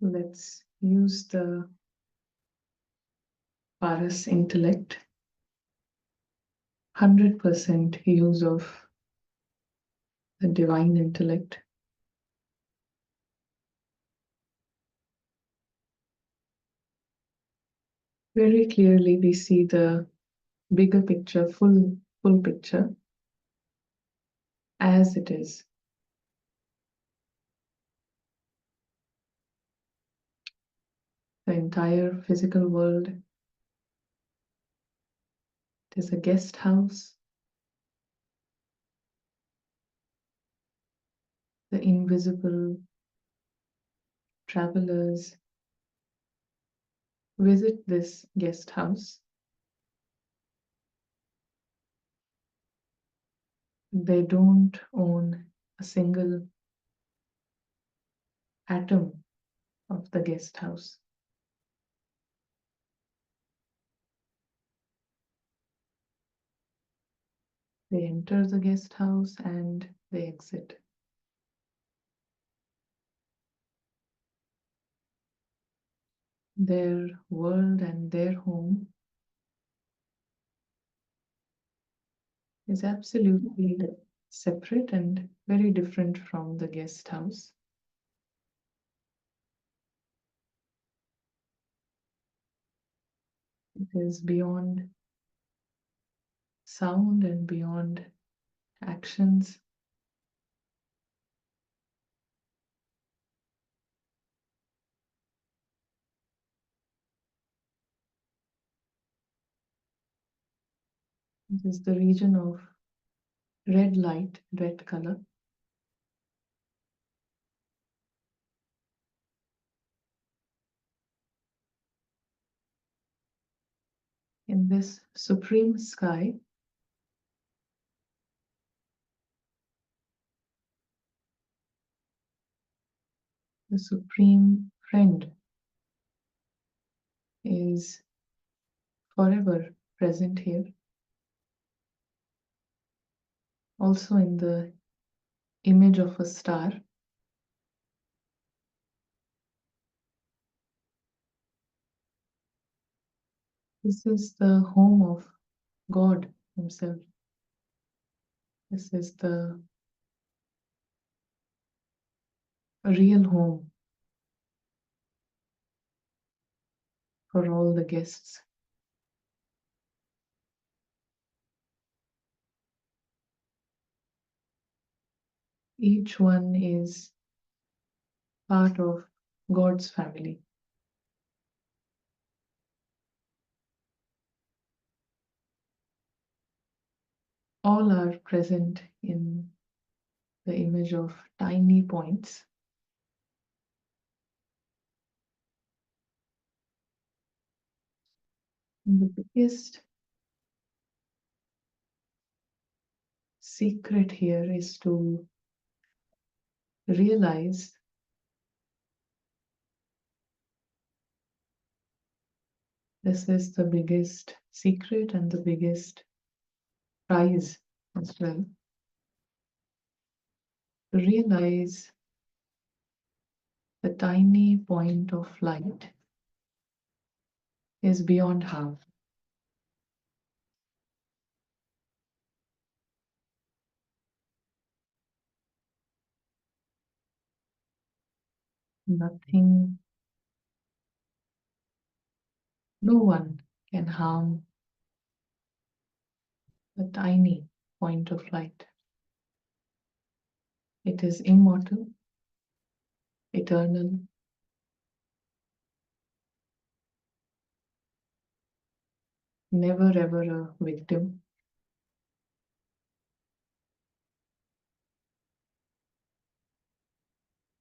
Let's use the Paras intellect, 100% use of the divine intellect. Very clearly, we see the bigger picture, full picture as it is. The entire physical world is a guest house. The invisible travelers visit this guest house. They don't own a single atom of the guest house. They enter the guest house and they exit. Their world and their home is absolutely separate and very different from the guest house. It is beyond sound and beyond actions. It is the region of red light, red color. In this supreme sky, the supreme friend is forever present here. Also in the image of a star. This is the home of God Himself. This is the real home for all the guests. Each one is part of God's family. All are present in the image of tiny points. And the biggest secret here is to realize this is the biggest secret and the biggest prize as well. To realize the tiny point of light is beyond harm. Nothing, no one can harm a tiny point of light. It is immortal, eternal, never ever a victim.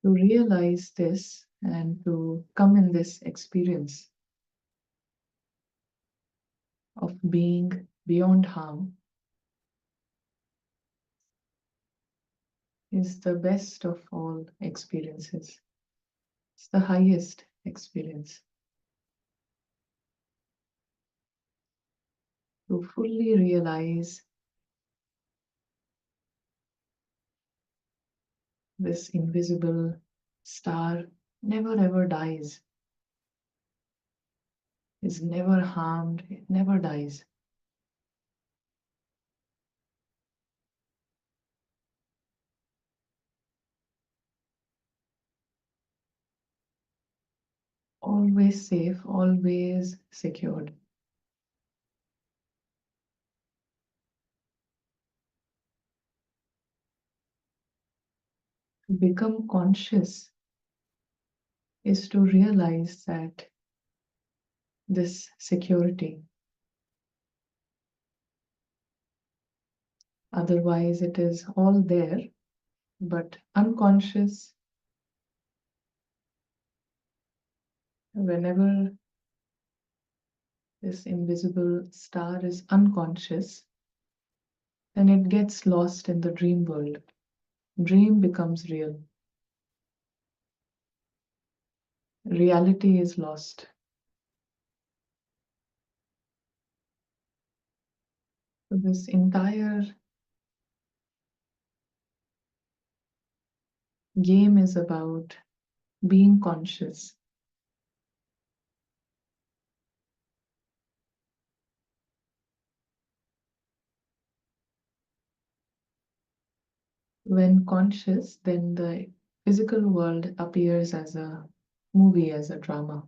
To realize this and to come in this experience of being beyond harm is the best of all experiences. It's the highest experience. To fully realize this invisible star never ever dies, is never harmed, it never dies. Always safe, always secured. To become conscious is to realize that this security, otherwise, it is all there, but unconscious, whenever this invisible star is unconscious, then it gets lost in the dream world. Dream becomes real. Reality is lost. So this entire game is about being conscious. When conscious, then the physical world appears as a movie, as a drama.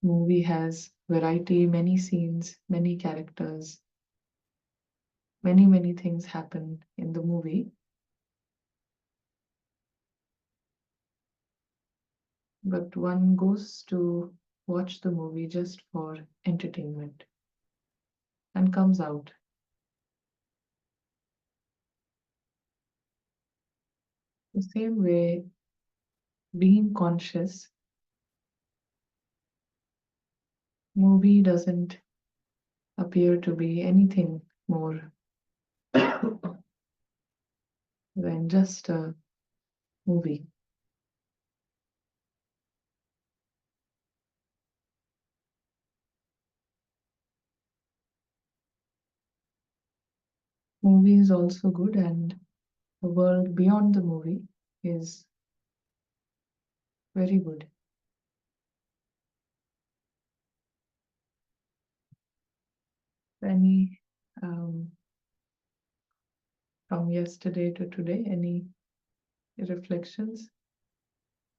Movie has variety, many scenes, many characters, many things happen in the movie. But one goes to watch the movie just for entertainment and comes out. The same way, being conscious, movie doesn't appear to be anything more than just a movie. Movie is also good, and the world beyond the movie is very good. Any from yesterday to today, any reflections?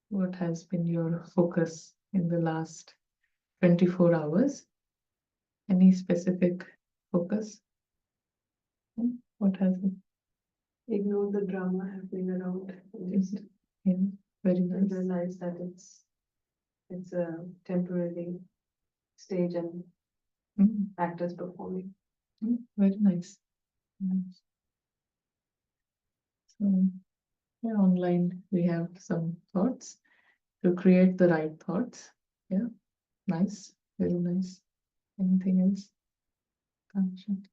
What has been your focus in the last 24 hours? Any specific focus? What has it? Ignore the drama happening around. Just, yeah, very nice. Realize that it's a temporary stage and actors performing. Very nice. Nice. So, yeah, online we have some thoughts to create the right thoughts. Yeah, nice, very nice. Anything else? Kanchan?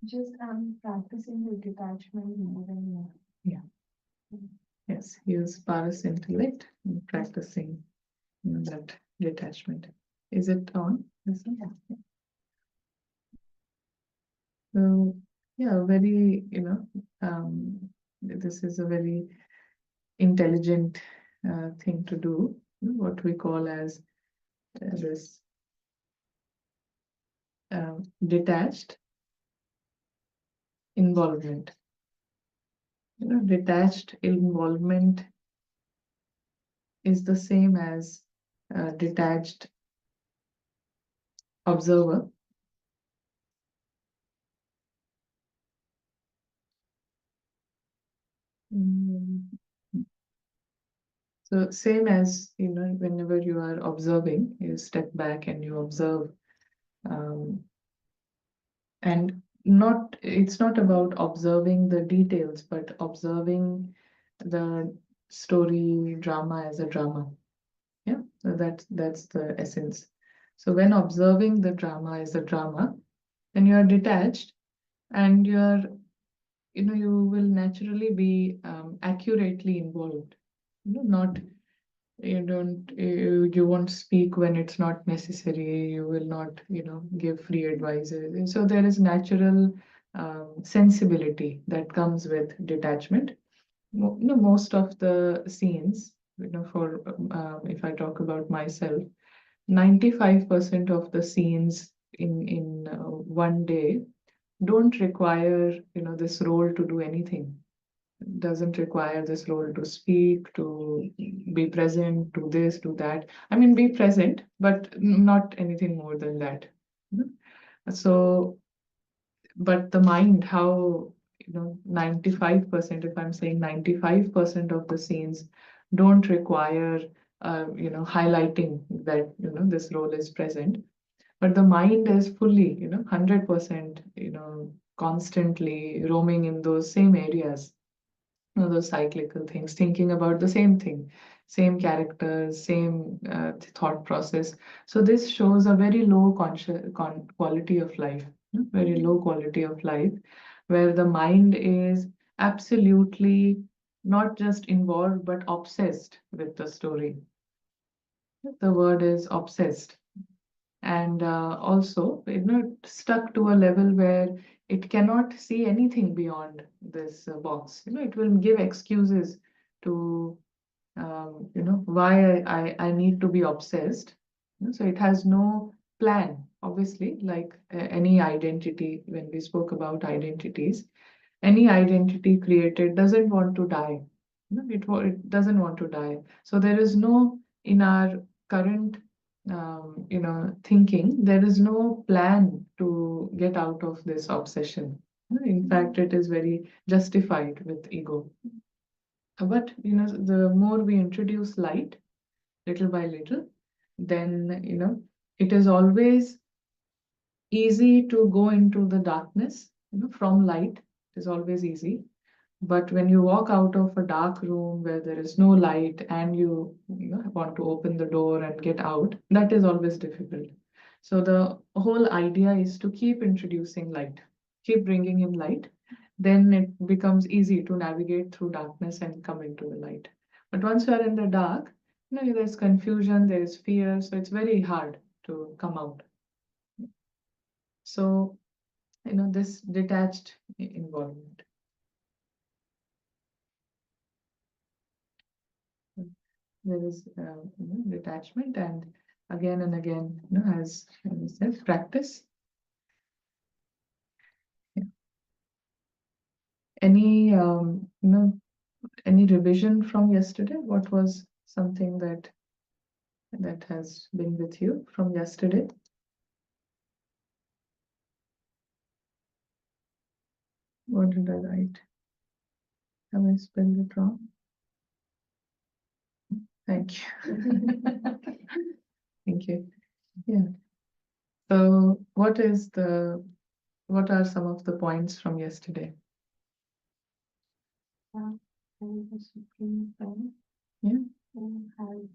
Just practicing the detachment more and more. Yeah. Yes, use Paras intellect in practicing that detachment. Is it on? This one? Yeah. So, yeah, very, this is a very intelligent thing to do, what we call as this detached involvement. Detached involvement is the same as detached observer. Mm. So same as, whenever you are observing, you step back and you observe. And it's not about observing the details, but observing the story drama as a drama. Yeah, so that's the essence. So when observing the drama as a drama, then you are detached, and you will naturally be accurately involved. Not You won't speak when it's not necessary. You will not, give free advices. And so there is natural sensibility that comes with detachment. Most of the scenes, for if I talk about myself, 95% of the scenes in one day don't require, this role to do anything. Doesn't require this role to speak, to be present, to this, to that. I mean, be present, but not anything more than that. Mhm. So, but the mind, how, 95%, if I'm saying 95% of the scenes don't require, highlighting that, this role is present, but the mind is fully, 100%, constantly roaming in those same areas, those cyclical things, thinking about the same thing, same characters, same thought process. So this shows a very low quality of life, very low quality of life, where the mind is absolutely not just involved but obsessed with the story. The word is obsessed, and also stuck to a level where it cannot see anything beyond this box. It will give excuses to why I need to be obsessed. So it has no plan, obviously, like any identity. When we spoke about identities, any identity created doesn't want to die. It doesn't want to die. So there is no, in our current thinking, there is no plan to get out of this obsession. In fact, it is very justified with ego. But the more we introduce light, little by little, then it is always easy to go into the darkness, from light. It is always easy. But when you walk out of a dark room where there is no light and you want to open the door and get out, that is always difficult. So the whole idea is to keep introducing light, keep bringing in light. Then it becomes easy to navigate through darkness and come into the light. But once you are in the dark, there's confusion, there's fear, so it's very hard to come out. So, this detached involvement. There is detachment, and again, as I said, practice. Yeah. Any any revision from yesterday? What was something that has been with you from yesterday? What did I write? Have I spelled it wrong? Thank you. Thank you. Yeah. So what are some of the points from yesterday? The supreme friend Yeah. who has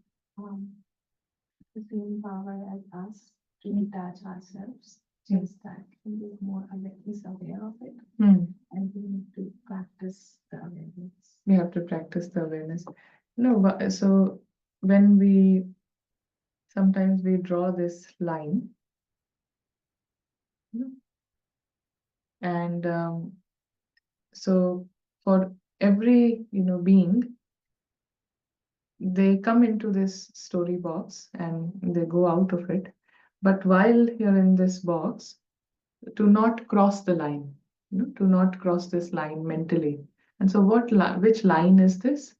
the same power as us to detach ourselves. Just that he is he's aware of it, Hmm. and we need to practice the awareness. We have to practice the awareness. No, so when we sometimes we draw this line, and so for every being, they come into this story box and they go out of it. But while you're in this box, to not cross the line, to not cross this line mentally. And so, which line is this?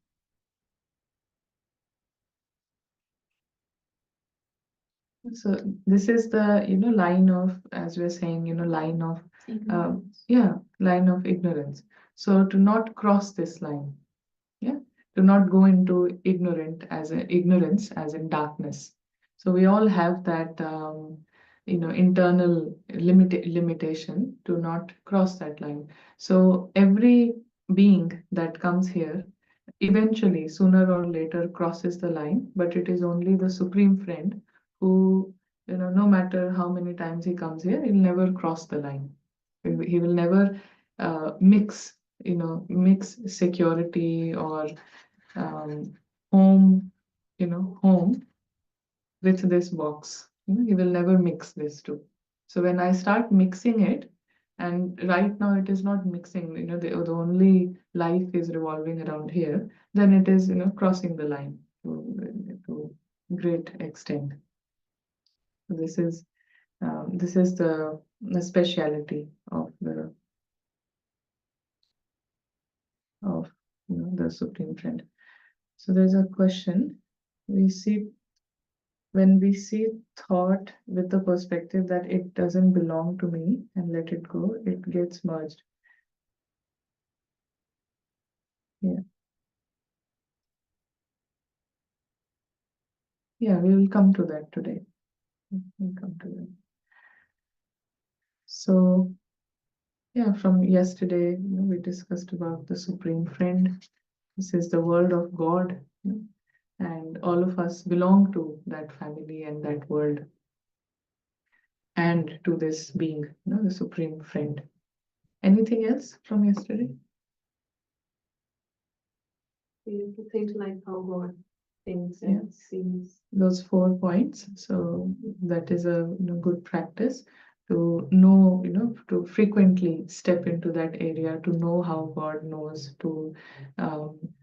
So this is the line of, as we're saying, line of line of ignorance. So to not cross this line, yeah, to not go into ignorance as in darkness. So we all have that internal limitation to not cross that line. So every being that comes here eventually, sooner or later, crosses the line, but it is only the supreme friend who, no matter how many times he comes here, he'll never cross the line. He will never mix security or home home with this box. He will never mix this two. So when I start mixing it, and right now it is not mixing, the only life is revolving around here, then it is, crossing the line to great extent. This is the speciality of the Supreme Friend. So there's a question. We see When we see thought with the perspective that it doesn't belong to me and let it go, it gets merged. Yeah. Yeah, we will come to that today. We'll come to that. So, yeah, from yesterday, we discussed about the Supreme Friend. This is the world of God, and all of us belong to that family and that world, and to this being, the Supreme Friend. Anything else from yesterday? We have to think like how God thinks Yeah. and sees. Those 4 points. So that is a good practice to know, to frequently step into that area, to know how God knows, to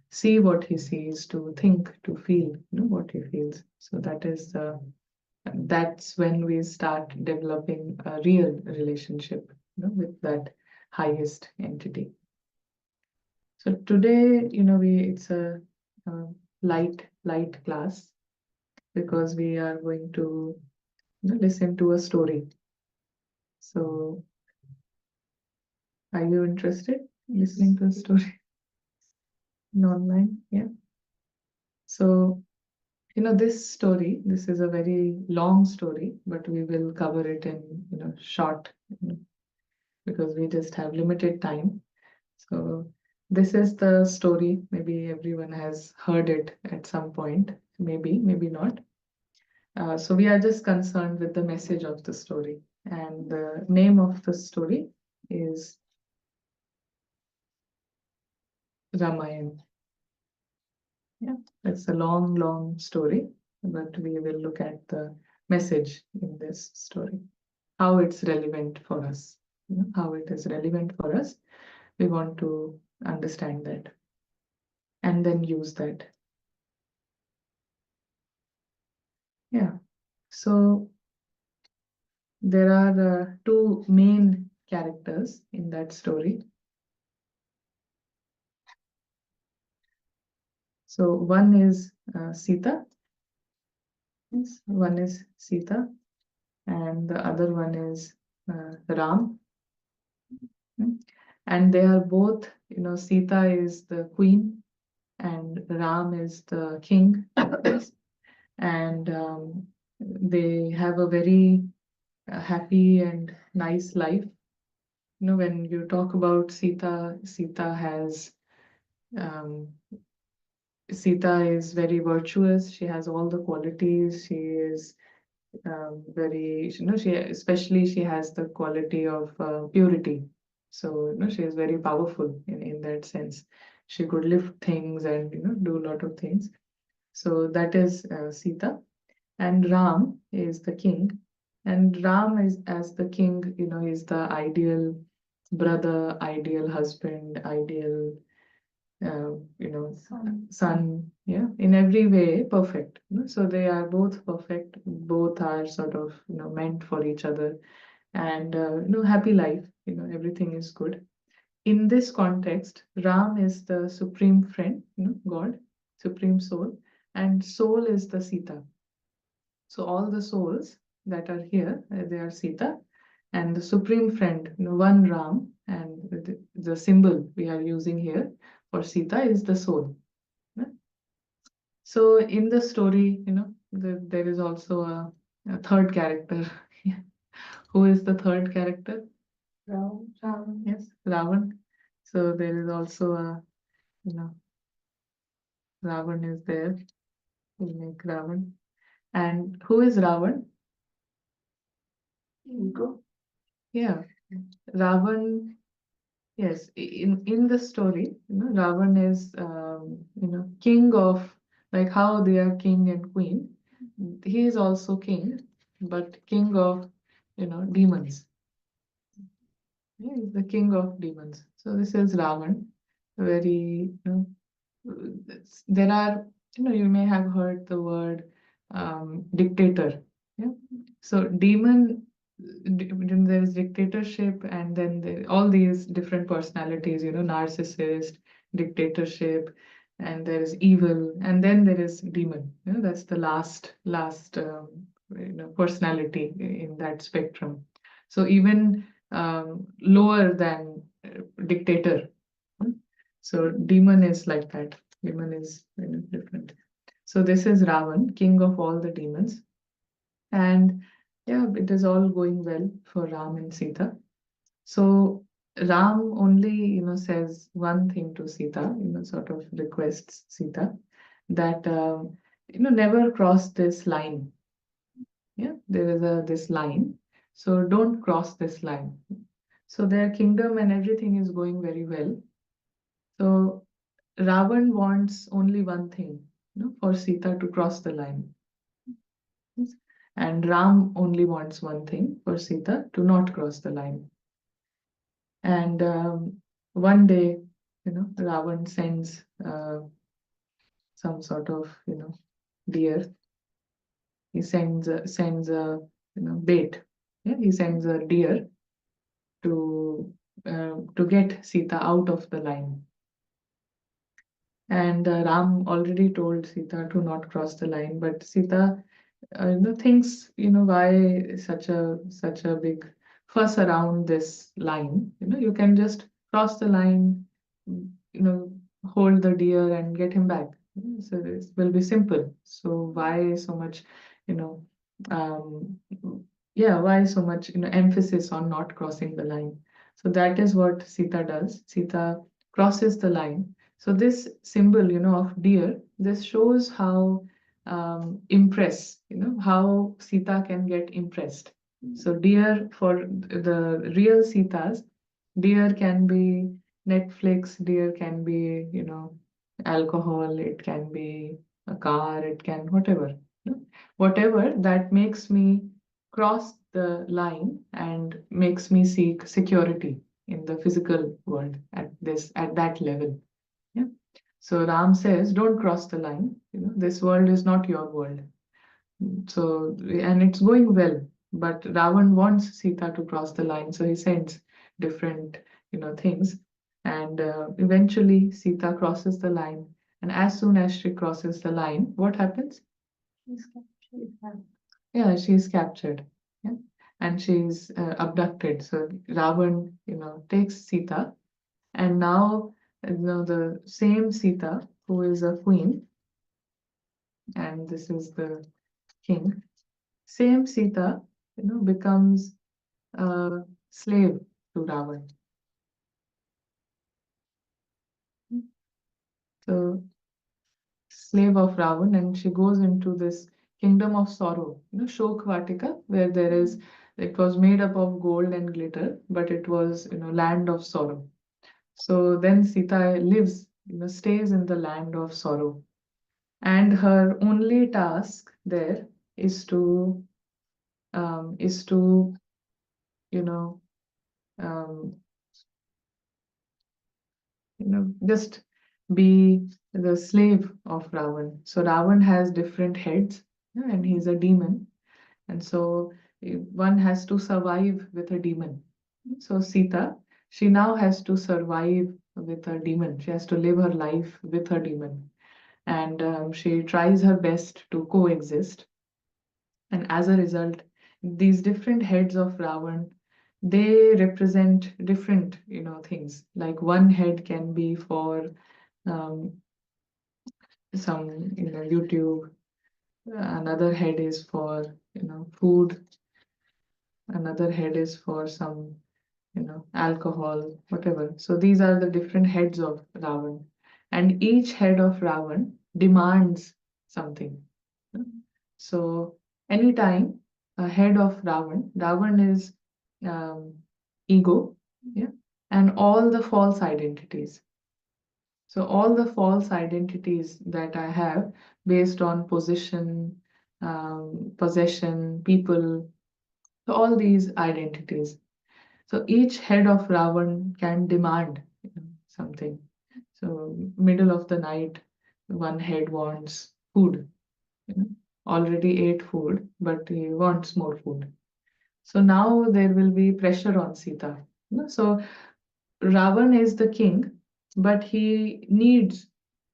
see what He sees, to think, to feel, what He feels. So that's when we start developing a real relationship, with that highest entity. So today, it's a light class, because we are going to listen to a story. So, are you interested in listening to a story in online? Yeah. So, this is a very long story, but we will cover it in, short, because we just have limited time. So, this is the story. Maybe everyone has heard it at some point. Maybe not. So we are just concerned with the message of the story. And the name of the story is Ramayana. Yeah, it's a long, long story, but we will look at the message in this story, how it's relevant for us, how it is relevant for us. We want to understand that and then use that. Yeah. So there are two main characters in that story. So one is Sita. Yes, one is Sita, and the other one is Ram. Mm. And they are both, Sita is the queen and Ram is the king. And they have a very happy and nice life. When you talk about Sita, um, Sita is very virtuous. She has all the qualities. She is very, she has the quality of purity. So, she is very powerful in that sense. She could lift things and, do a lot of things. So that is Sita. And Ram is the king. And Ram is, as the king, is the ideal brother, ideal husband, ideal son, yeah, in every way perfect. So they are both perfect, both are sort of meant for each other, and happy life, everything is good. In this context, Ram is the supreme friend, God, supreme soul, and soul is the Sita. So all the souls that are here, they are Sita, and the supreme friend, one Ram, and the symbol we are using here for Sita is the soul. So in the story, there is also a third character. Who is the third character? Ravan. Yes, Ravan. So there is also you know, Ravan is there. We'll make Ravan. And who is Ravan? Ego. Yeah, Ravan. Yes, in the story, Ravan is king of Like how they are king and queen, he is also king, but king of, demons. Yeah, he's the king of demons. So this is Ravan, very, there are, you may have heard the word dictator. Yeah. So there is dictatorship, and then all these different personalities, narcissist, dictatorship, and there is evil, and then there is demon. That's the last personality in that spectrum. So even lower than dictator. So demon is like that. Demon is different. So this is Ravan, king of all the demons. And yeah, it is all going well for Ram and Sita. So Ram only, says one thing to Sita, sort of requests Sita that, never cross this line. Yeah, there is this line. So don't cross this line. So their kingdom and everything is going very well. So Ravan wants only one thing, for Sita to cross the line. Yes. And Ram only wants one thing, for Sita to not cross the line. And one day, Ravan sends some sort of, deer. He sends a, bait. Yeah, he sends a deer to get Sita out of the line. And Ram already told Sita to not cross the line, but Sita, thinks, why such a big fuss around this line. You can just cross the line, you know, hold the deer and get him back. So this will be simple. So why so much, you know, um, yeah, why so much, emphasis on not crossing the line? So that is what Sita does. Sita crosses the line. So this symbol, of deer, this shows how impress, how Sita can get impressed. So deer, for the real Sitas, deer can be Netflix, deer can be, alcohol, it can be a car, it can whatever. Whatever that makes me cross the line and makes me seek security in the physical world at that level. Yeah. So Ram says, don't cross the line. This world is not your world. So, and it's going well, but Ravan wants Sita to cross the line, so he sends different, things. And eventually Sita crosses the line. And as soon as she crosses the line, what happens? She's captured. Yeah, she's captured. Yeah. And she's abducted. So Ravan, takes Sita, and now, the same Sita, who is a queen, and this is the king, same Sita, becomes a slave to Ravan. So, slave of Ravan, and she goes into this kingdom of sorrow, Shok Vatika, where it was made up of gold and glitter, but it was, land of sorrow. So then Sita lives, stays in the land of sorrow. And her only task there is to, um, is to, you know, um, just be the slave of Ravan. So Ravan has different heads, yeah, and he's a demon. And so one has to survive with a demon. So Sita, she now has to survive with a demon. She has to live her life with her demon. And she tries her best to coexist. And as a result, these different heads of Ravan, they represent different, things. Like one head can be for um, some, YouTube. Another head is for, food. Another head is for some, alcohol, whatever. So these are the different heads of Ravan. And each head of Ravan demands something. So anytime a head of Ravan is um, ego, yeah, and all the false identities. So all the false identities that I have based on position, possession, people, so all these identities. So each head of Ravan can demand, something. So middle of the night, one head wants food, you know, already ate food, but he wants more food. So now there will be pressure on Sita. So Ravan is the king, but he needs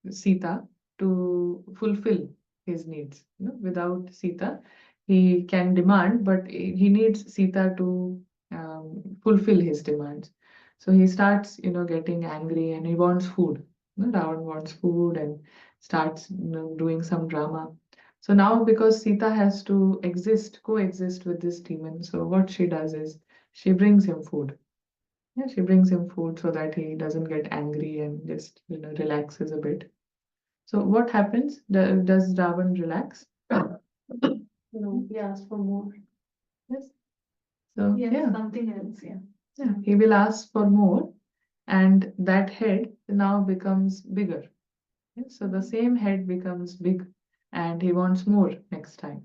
Sita to fulfill his needs. Without Sita, he can demand, but he needs Sita to fulfill his demands. So he starts, getting angry and he wants food. Ravan wants food and starts, doing some drama. So now, because Sita has to coexist with this demon, so what she does is she brings him food. Yeah, she brings him food so that he doesn't get angry and just, relaxes a bit. So what happens? Does Ravan relax? No, he asked for more. Yes. So Yes, yeah, something else, yeah. yeah, he will ask for more, and that head now becomes bigger. Yes, so the same head becomes big, and he wants more next time.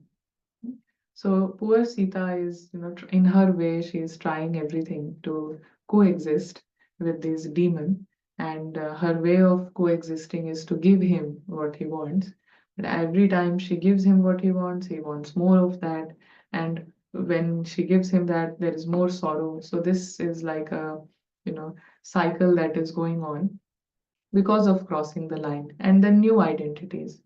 So poor Sita is, in her way, she is trying everything to coexist with this demon, and her way of coexisting is to give him what he wants. But every time she gives him what he wants more of that, and when she gives him that, there is more sorrow. So this is like a, cycle that is going on because of crossing the line, and then new identities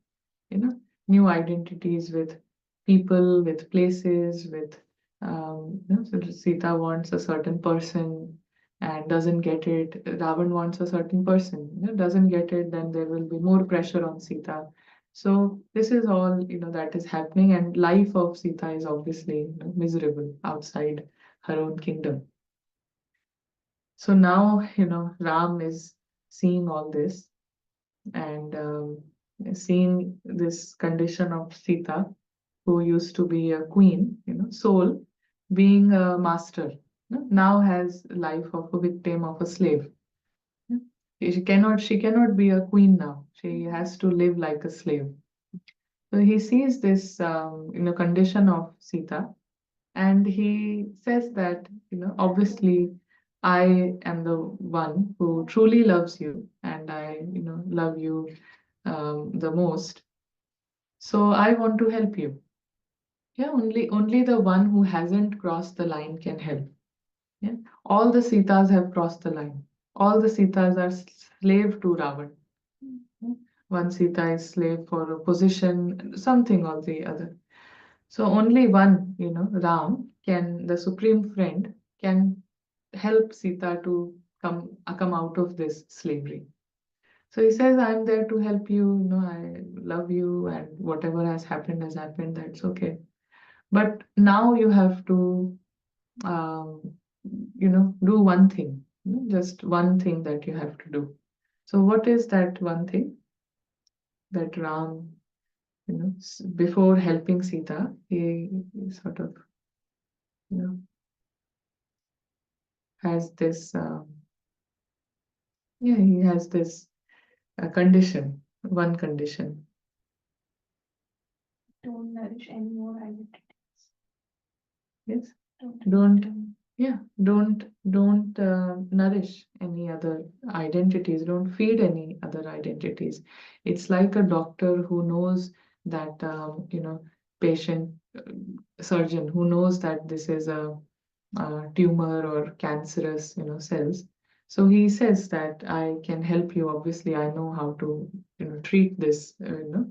you know new identities with people, with places, with so Sita wants a certain person and doesn't get it. Ravan wants a certain person, doesn't get it. Then there will be more pressure on Sita. So this is all, that is happening, and life of Sita is obviously, miserable outside her own kingdom. So now, Ram is seeing all this, and seeing this condition of Sita, who used to be a queen, soul, being a master, now has life of a victim, of a slave. She cannot be a queen now. She has to live like a slave. So he sees this, condition of Sita, and he says that, obviously, I am the one who truly loves you, and I, love you the most. So I want to help you. Yeah, only the one who hasn't crossed the line can help. Yeah, all the Sitas have crossed the line. All the Sitas are slave to Ravan. Yeah. One Sita is slave for a position, something or the other. So only one, Ram can, the supreme friend, can help Sita to come out of this slavery. So he says, I'm there to help you, I love you, and whatever has happened, that's okay. But now you have to, um, do one thing, just one thing that you have to do. So what is that one thing that Ram, before helping Sita, he sort of, you know, has this, yeah, he has this condition, one condition. Don't nourish any more identities. Yes. Don't. Don't, yeah, don't nourish any other identities. Don't feed any other identities. It's like a doctor who knows that, patient, surgeon who knows that this is a tumor or cancerous, cells. So he says that I can help you. Obviously, I know how to, treat this.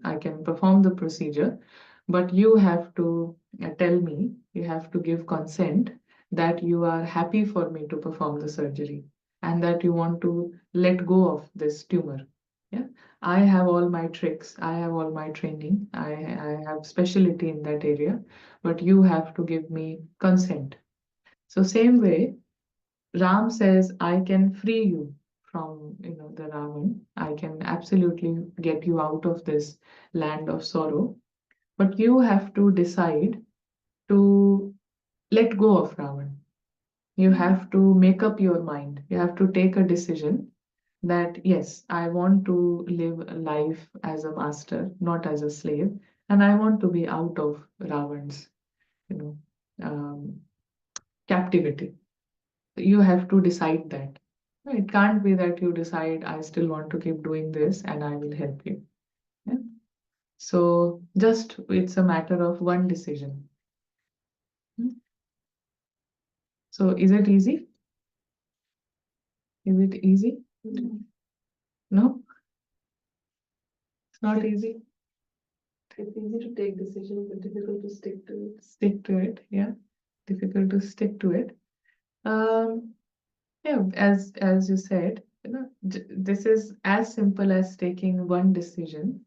I can perform the procedure, but you have to tell me. You have to give consent that you are happy for me to perform the surgery and that you want to let go of this tumor. Yeah, I have all my tricks. I have all my training. I have specialty in that area, but you have to give me consent. So same way, Ram says, I can free you from, the Ravan. I can absolutely get you out of this land of sorrow. But you have to decide to let go of Ravan. You have to make up your mind. You have to take a decision that yes, I want to live a life as a master, not as a slave, and I want to be out of Ravan's, you know, um, captivity. You have to decide that. It can't be that you decide, I still want to keep doing this and I will help you. Yeah? So just it's a matter of one decision. Hmm. So is it easy? Is it easy? Mm. No, it's not easy. It's easy to take decisions, but difficult to stick to it. Stick to it, yeah. Difficult to stick to it. Um, yeah, as you said, this is as simple as taking one decision,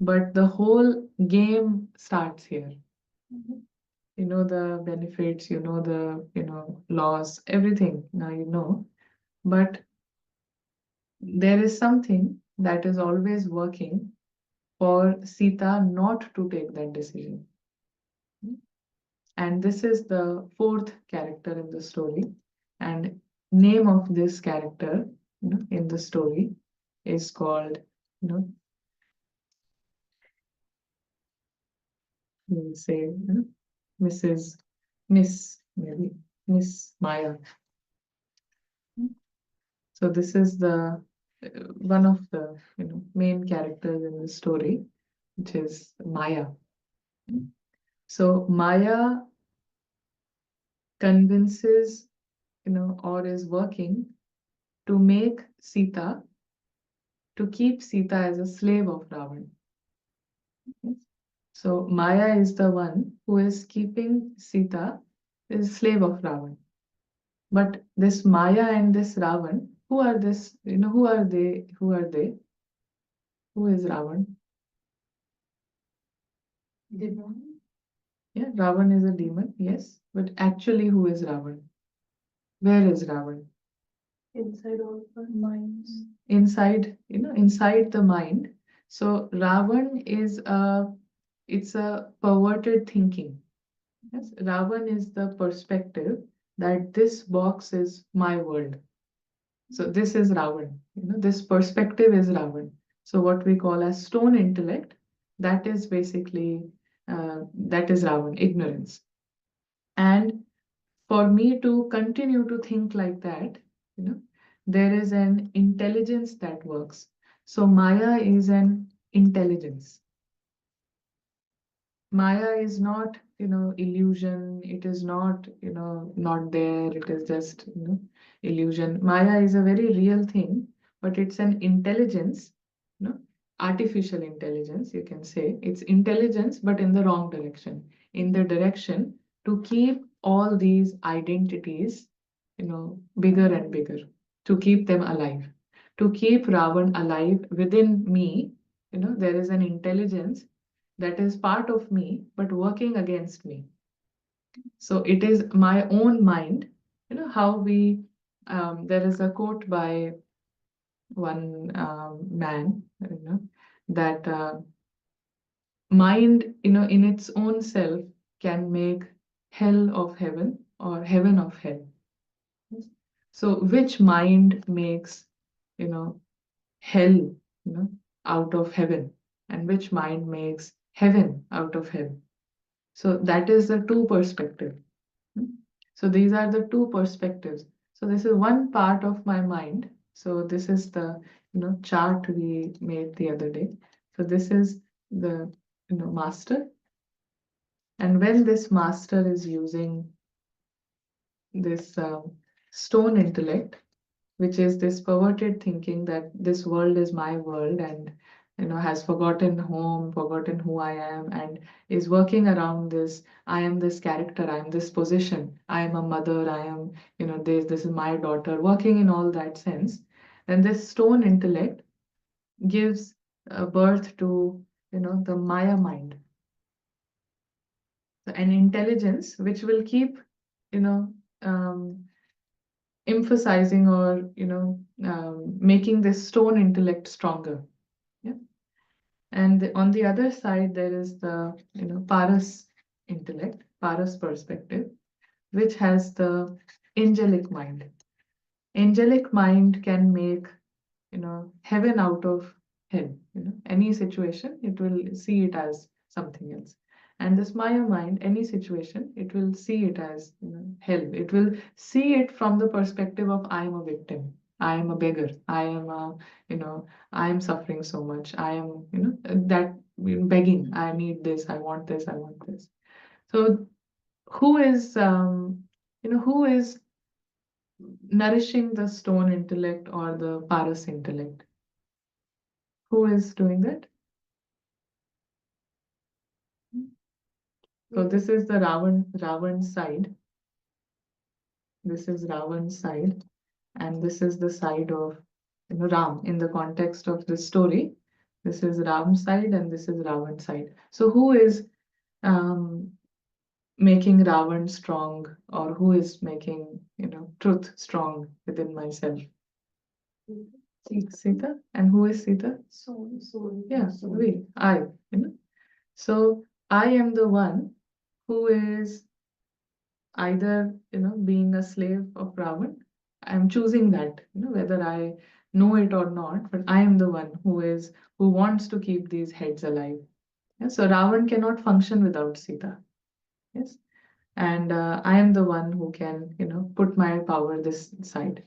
but the whole game starts here. Mhm. You know the benefits, you know the laws, everything. Now you know, but there is something that is always working for Sita not to take that decision. And this is the fourth character in the story. And name of this character, in the story is called, you know, we'll say, Mrs. Miss, maybe Miss Maya. So this is the one of the main characters in the story, which is Maya. So Maya convinces, or is working to make Sita, to keep Sita as a slave of Ravan. Yes. So Maya is the one who is keeping Sita as a slave of Ravan. But this Maya and this Ravan, who are this? Who are they? Who are they? Who is Ravan? Divine. Yeah, Ravan is a demon, yes. But actually, who is Ravan? Where is Ravan? Inside all our minds. Inside the mind. So Ravan is it's a perverted thinking. Yes, Ravan is the perspective that this box is my world. So this is Ravan. This perspective is Ravan. So what we call as stone intellect, that is basically that is Ravan, ignorance. And for me to continue to think like that, you know, there is an intelligence that works. So Maya is an intelligence. Maya is not, illusion. It is not, not there. It is just, illusion. Maya is a very real thing, but it's an intelligence, you know, artificial intelligence, you can say. It's intelligence, but in the wrong direction, in the direction to keep all these identities, bigger and bigger, to keep them alive, to keep Ravan alive within me. There is an intelligence that is part of me but working against me. So it is my own mind. How we there is a quote by one man, that mind, in its own self can make hell of heaven or heaven of hell. Yes. So which mind makes, you know hell, out of heaven, and which mind makes heaven out of hell? So that is the two perspective. Hmm. So these are the two perspectives. So this is one part of my mind. So this is the chart we made the other day. So this is the master. And when this master is using this stone intellect, which is this perverted thinking that this world is my world, and has forgotten home, forgotten who I am, and is working around this. I am this character, I am this position, I am a mother, I am, this is my daughter, working in all that sense. Then this stone intellect gives birth to the Maya mind, an intelligence which will keep you know um, emphasizing, or making this stone intellect stronger. Yeah. And on the other side there is the paras intellect, paras perspective, which has the angelic mind. Angelic mind can make heaven out of hell. Any situation, it will see it as something else. And this Maya mind, any situation, it will see it as hell. It will see it from the perspective of I am a victim. I am a beggar. I am a, I am suffering so much. I am, that begging. I need this. I want this. I want this. So who is, who is nourishing the stone intellect or the paras intellect? Who is doing that? So this is the Ravan side. This is Ravan's side, and this is the side of Ram in the context of this story. This is Ram's side, and this is Ravan's side. So who is um, making Ravan strong, or who is making truth strong within myself? Sita. And who is Sita? Soul. Yeah, I. So I am the one who is either being a slave of Ravan. I'm choosing that, whether I know it or not, but I am the one who wants to keep these heads alive. Yeah? So Ravan cannot function without Sita. Yes. And I am the one who can put my power this side.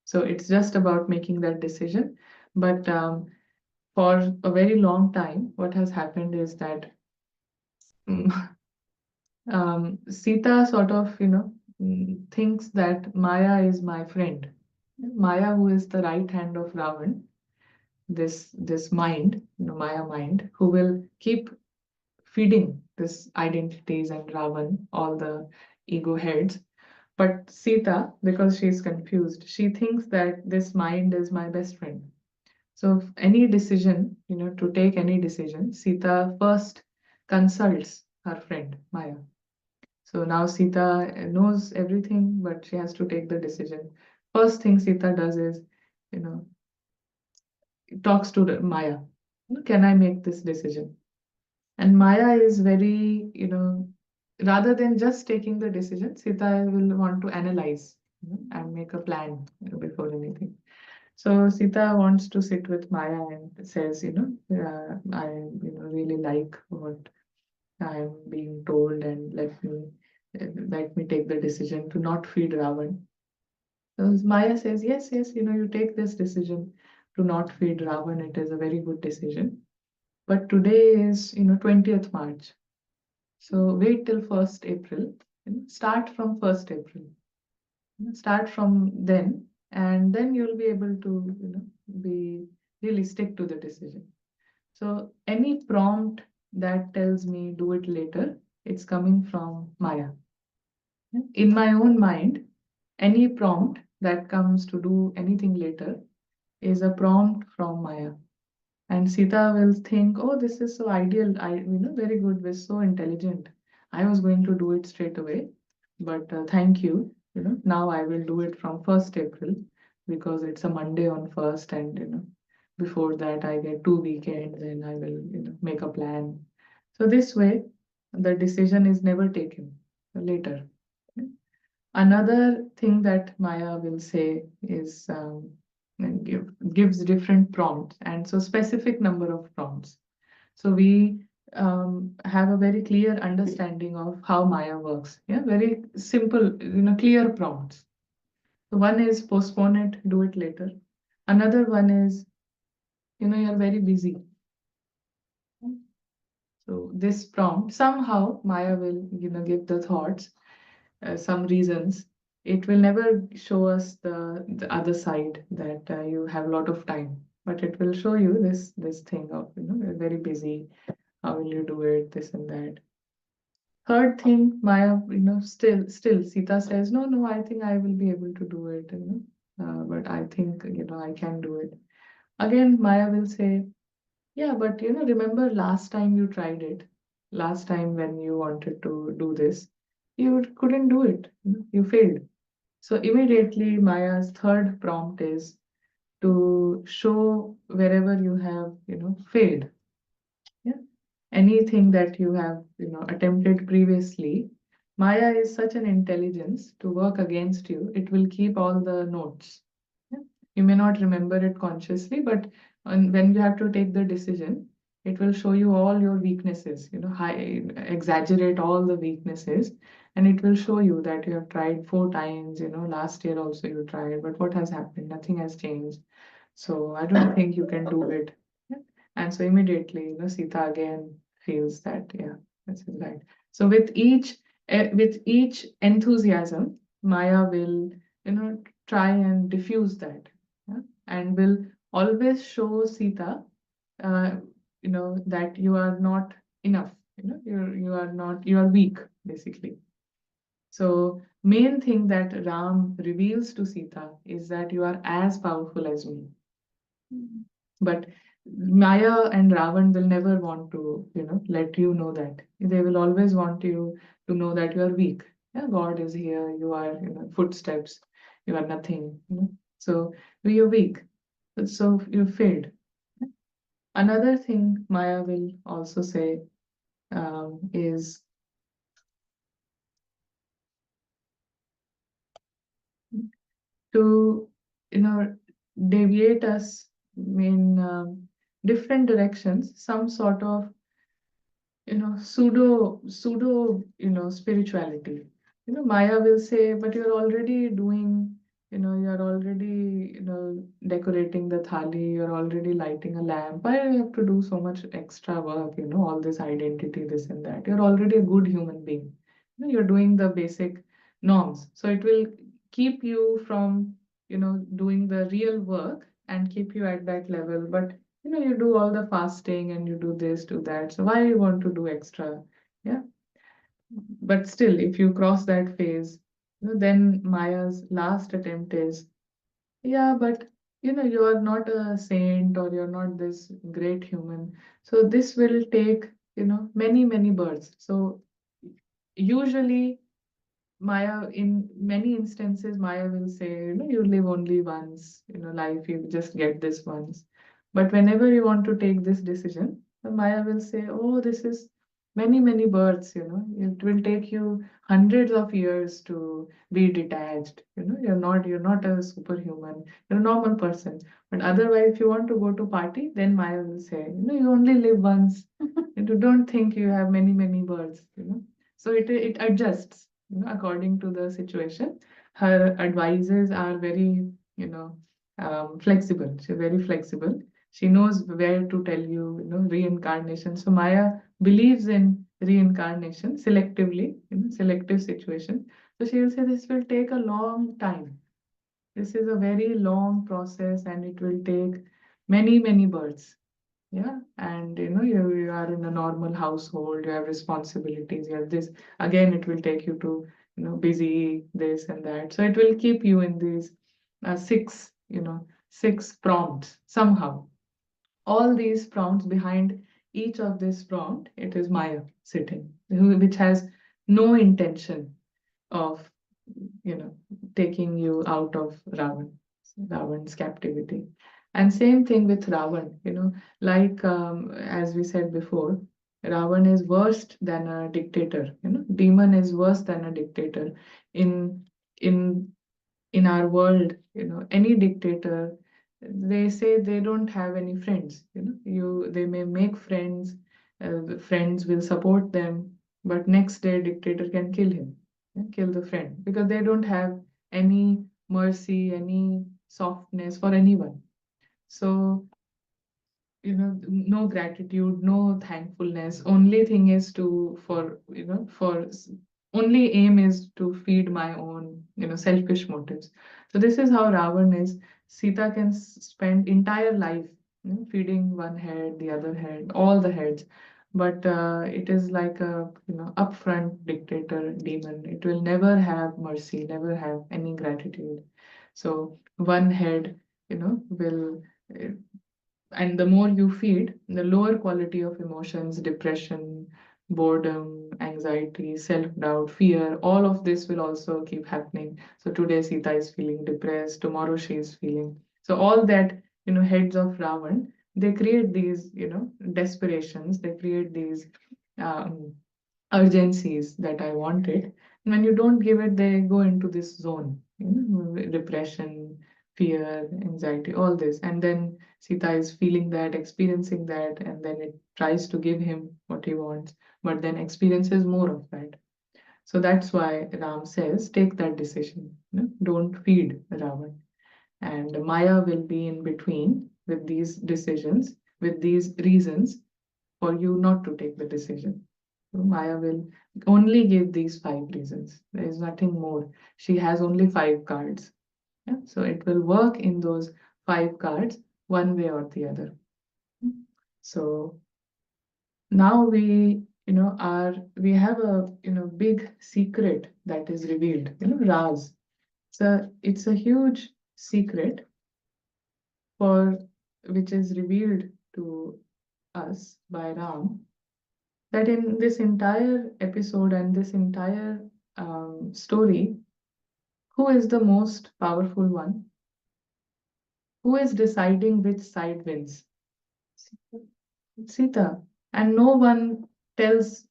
So it's just about making that decision. But for a very long time, what has happened is that mm, Sita sort of, thinks that Maya is my friend. Maya, who is the right hand of Ravan, this mind, Maya mind, who will keep feeding this identities and Ravan, all the ego heads. But Sita, because she's confused, she thinks that this mind is my best friend. So if any decision, to take any decision, Sita first consults her friend Maya. So now Sita knows everything, but she has to take the decision. First thing Sita does is, you know, talks to Maya. Can I make this decision? And Maya is very, rather than just taking the decision, Sita will want to analyze, and make a plan before anything. So Sita wants to sit with Maya and says, I, really like what I'm being told, and let me take the decision to not feed Ravan. So Maya says, yes, yes, you take this decision to not feed Ravan. It is a very good decision. But today is, 20th March. So wait till 1st April. Start from 1st April. Start from then, and then you'll be able to, be really stick to the decision. So any prompt that tells me do it later, it's coming from Maya. In my own mind, any prompt that comes to do anything later is a prompt from Maya. And Sita will think, oh, this is so ideal. Very good. We're so intelligent. I was going to do it straight away, but thank you. Now I will do it from 1st April because it's a Monday on 1st, and before that I get 2 weekends, and I will make a plan. So this way, the decision is never taken later. Another thing that Maya will say is gives different prompts, and so specific number of prompts. So we have a very clear understanding of how Maya works. Yeah, very simple, clear prompts. So one is postpone it, do it later. Another one is, you're very busy. So this prompt, somehow Maya will, give the thoughts some reasons. It will never show us the other side that you have a lot of time, but it will show you this thing of you're very busy. How will you do it? This and that. Third thing, Maya, still Sita says, no, no, I think I will be able to do it. But I think I can do it. Again, Maya will say, yeah, but remember last time you tried it, last time when you wanted to do this, you couldn't do it. You failed. So immediately Maya's third prompt is to show wherever you have, failed. Yeah. Anything that you have, attempted previously. Maya is such an intelligence to work against you. It will keep all the notes. Yeah. You may not remember it consciously, but when you have to take the decision, it will show you all your weaknesses, exaggerate all the weaknesses, and it will show you that you have tried 4 times, last year also you tried, but what has happened? Nothing has changed. So I don't think you can do it. Yeah. And so immediately, Sita again feels that, yeah, this is right. So with each enthusiasm, Maya will, try and diffuse that, yeah, and will always show Sita, uh, that you are not enough. You are weak, basically. So main thing that Ram reveals to Sita is that you are as powerful as me. But Maya and Ravan will never want to, let you know that. They will always want you to know that you are weak. Yeah, God is here, you are, footsteps, you are nothing. So we are weak. So you failed. Another thing Maya will also say is to, you know, deviate us in different directions, some sort of pseudo spirituality. Maya will say, but you're already doing, you're already decorating the thali, you're already lighting a lamp. Why do you have to do so much extra work? All this identity, this and that. You're already a good human being. You're doing the basic norms, so it will keep you from doing the real work and keep you at that level. But you do all the fasting and you do this, do that. So why you want to do extra? Yeah. But still, if you cross that phase, then Maya's last attempt is, yeah, but you are not a saint or you're not this great human. So this will take, many, many births. So usually Maya, in many instances, Maya will say, you live only once, life, you just get this once. But whenever you want to take this decision, Maya will say, oh, this is many, many births, it will take you hundreds of years to be detached. You're not a superhuman, you're a normal person. But otherwise, if you want to go to party, then Maya will say, you only live once. And you don't think you have many, many births. So it adjusts according to the situation. Her advices are very, flexible. She's very flexible. She knows where to tell you, reincarnation. So Maya believes in reincarnation selectively, selective situation. So she will say this will take a long time. This is a very long process and it will take many, many births. Yeah, and you are in a normal household, you have responsibilities, you have this. Again, it will take you to, busy this and that. So it will keep you in these six prompts somehow. All these prompts, behind each of this prompt, it is Maya sitting, which has no intention of, you know, taking you out of Ravan's captivity. And same thing with Ravan, like as we said before, Ravan is worse than a dictator, demon is worse than a dictator. In in in our world, any dictator, they say they don't have any friends. They may make friends, the friends will support them, but next day dictator can kill him, kill the friend, because they don't have any mercy, any softness for anyone. So no gratitude, no thankfulness. Only thing is to for for only aim is to feed my own selfish motives. So this is how Ravan is. Sita can spend entire life feeding one head, the other head, all the heads, but it is like a upfront dictator demon. It will never have mercy, never have any gratitude. So one head will uh, and the more you feed, the lower quality of emotions, depression, boredom, anxiety, self-doubt, fear, all of this will also keep happening. So today Sita is feeling depressed, tomorrow she is feeling. So all that, heads of Ravan, they create these, desperations, they create these um, urgencies that I want it. And when you don't give it, they go into this zone, depression, fear, anxiety, all this. And then Sita is feeling that, experiencing that, and then it tries to give him what he wants, but then experiences more of that. So that's why Ram says, take that decision. Don't feed Ravan. And Maya will be in between with these decisions, with these reasons for you not to take the decision. So Maya will only give these five reasons. There is nothing more. She has only five cards. Yeah? So it will work in those five cards one way or the other. So now we have a big secret that is revealed. Raz. It's a huge secret for which is revealed to us by Ram, that in this entire episode and this entire story, who is the most powerful one? Who is deciding which side wins? Sita. And no one tells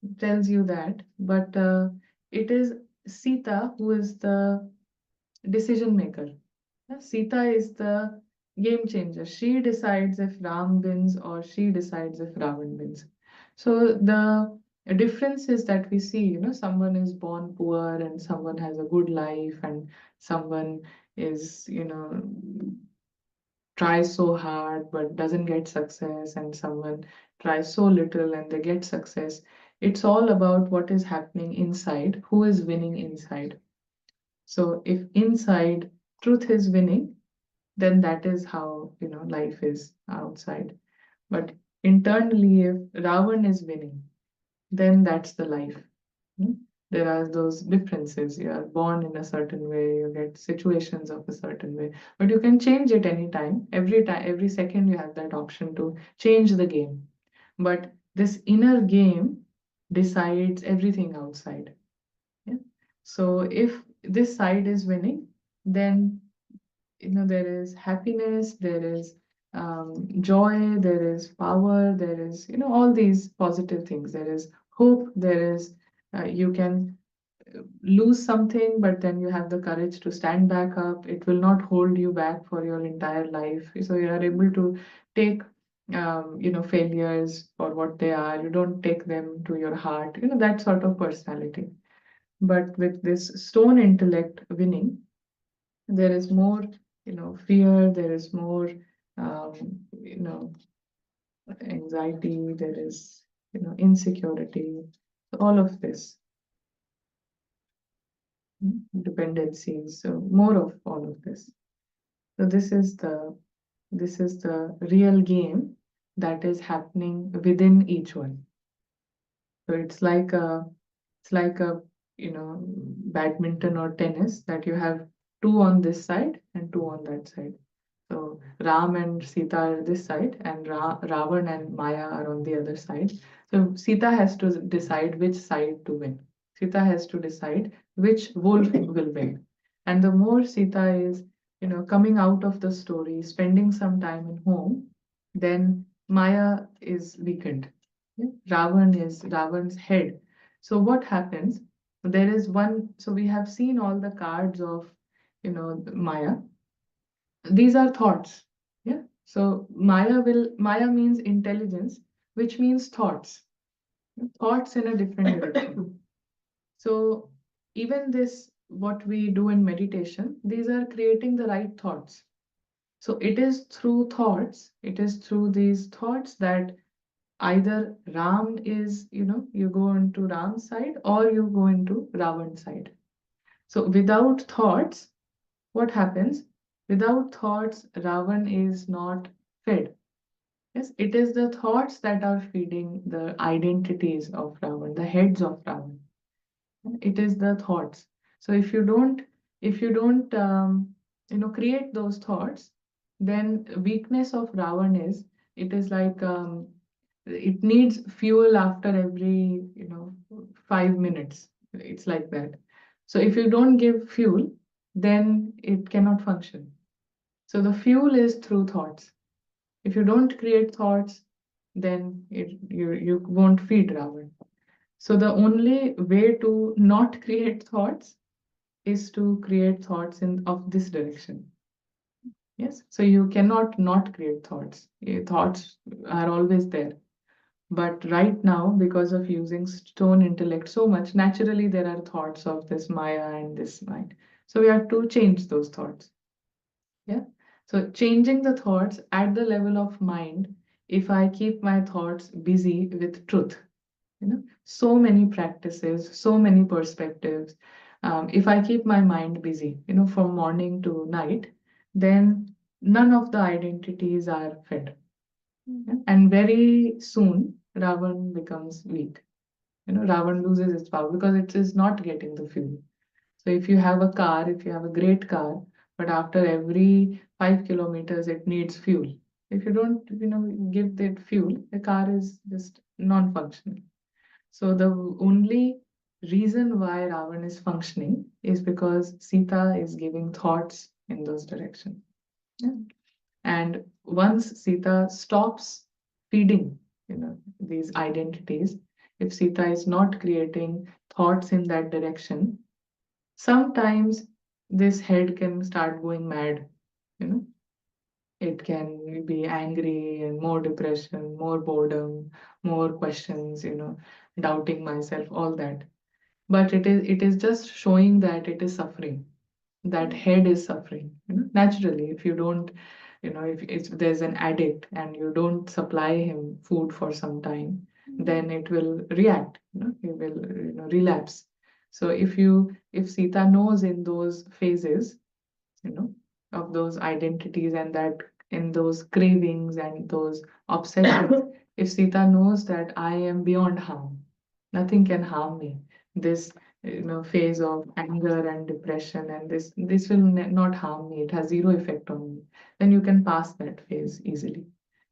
you that, but it is Sita who is the decision maker. Yeah, Sita is the game changer. She decides if Ram wins or she decides if Ravan wins. So the difference is that we see, someone is born poor and someone has a good life, and someone is, tries so hard but doesn't get success, and someone tries so little and they get success. It's all about what is happening inside, who is winning inside. So if inside truth is winning, then that is how life is outside. But internally, if Ravan is winning, then that's the life. Hmm? There are those differences. You are born in a certain way, you get situations of a certain way, but you can change it anytime. Every time, every second, you have that option to change the game. But this inner game decides everything outside. Yeah? So if this side is winning, then there is happiness, there is joy, there is power, there is all these positive things. There is hope, there is you can lose something, but then you have the courage to stand back up. It will not hold you back for your entire life. So you are able to take failures for what they are. You don't take them to your heart, that sort of personality. But with this stone intellect winning, there is more fear, there is more um, you know anxiety, there is insecurity, all of this, dependencies, so more of all of this. So this is the real game that is happening within each one. So it's like a badminton or tennis, that you have two on this side and two on that side. So Ram and Sita are this side, and Ravan and Maya are on the other side. So Sita has to decide which side to win. Sita has to decide which wolf will win. And the more Sita is, coming out of the story, spending some time in home, then Maya is weakened. Yeah? Ravan is Ravan's head. So what happens? There is one. So we have seen all the cards of, Maya. These are thoughts. Yeah. So Maya means intelligence, which means thoughts. Thoughts in a different direction. So even this, what we do in meditation, these are creating the right thoughts. So it is through thoughts, it is through these thoughts that either Ram is, you go into Ram's side or you go into Ravan's side. So without thoughts, what happens? Without thoughts, Ravan is not fed. Yes, it is the thoughts that are feeding the identities of Ravan, the heads of Ravan. It is the thoughts. So if you don't create those thoughts, then weakness of Ravan is, it is like it needs fuel after every 5 minutes. It's like that. So if you don't give fuel, then it cannot function. So the fuel is through thoughts. If you don't create thoughts, then you won't feed Ravan. So the only way to not create thoughts is to create thoughts in of this direction. Yes, so you cannot not create thoughts. Thoughts are always there. But right now, because of using stone intellect so much, naturally there are thoughts of this Maya and this mind. So we have to change those thoughts. Yeah. So changing the thoughts at the level of mind, if I keep my thoughts busy with truth, so many practices, so many perspectives. If I keep my mind busy, from morning to night, then none of the identities are fed. Yeah? And very soon, Ravan becomes weak. Ravan loses its power because it is not getting the fuel. So if you have a car, if you have a great car, but after every 5 kilometers it needs fuel. If you don't, give that fuel, the car is just non-functional. So the only reason why Ravan is functioning is because Sita is giving thoughts in those directions. Yeah. And once Sita stops feeding, these identities, if Sita is not creating thoughts in that direction, sometimes this head can start going mad. You know, it can be angry and more depression, more boredom, more questions, doubting myself, all that. But it is just showing that it is suffering. That head is suffering, naturally. If you don't, if there's an addict and you don't supply him food for some time, then it will react, he will, relapse. So if Sita knows in those phases, you know, of those identities and that in those cravings and those obsessions, if Sita knows that I am beyond harm, nothing can harm me. This, phase of anger and depression and this will not harm me. It has zero effect on me. Then you can pass that phase easily.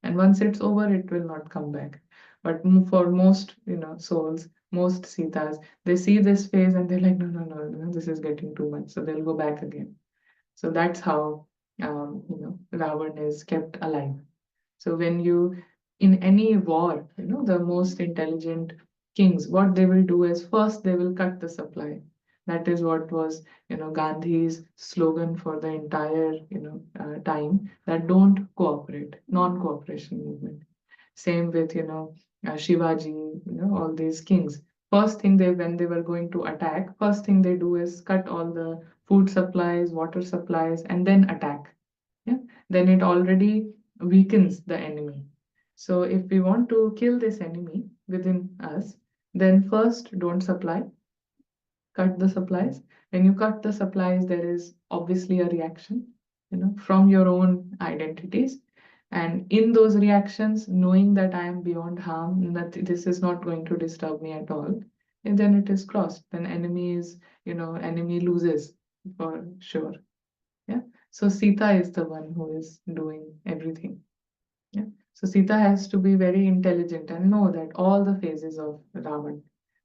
And once it's over, it will not come back. But for most, souls, most Sitas, they see this phase and they're like, no, no, no, no, this is getting too much. So they'll go back again. So that's how Ravan is kept alive. So when you in any war, the most intelligent kings, what they will do is first they will cut the supply. That is what was Gandhi's slogan for the entire time, that don't cooperate, non-cooperation movement. Same with Shivaji, all these kings. First thing they when they were going to attack, first thing they do is cut all the food supplies, water supplies, and then attack. Yeah, then it already weakens the enemy. So if we want to kill this enemy within us, then first don't supply, cut the supplies. When you cut the supplies, there is obviously a reaction, from your own identities. And in those reactions, knowing that I am beyond harm, that this is not going to disturb me at all, and then it is crossed. Then enemy loses for sure. Yeah. So Sita is the one who is doing everything. Yeah. So Sita has to be very intelligent and know that all the phases of Ravan.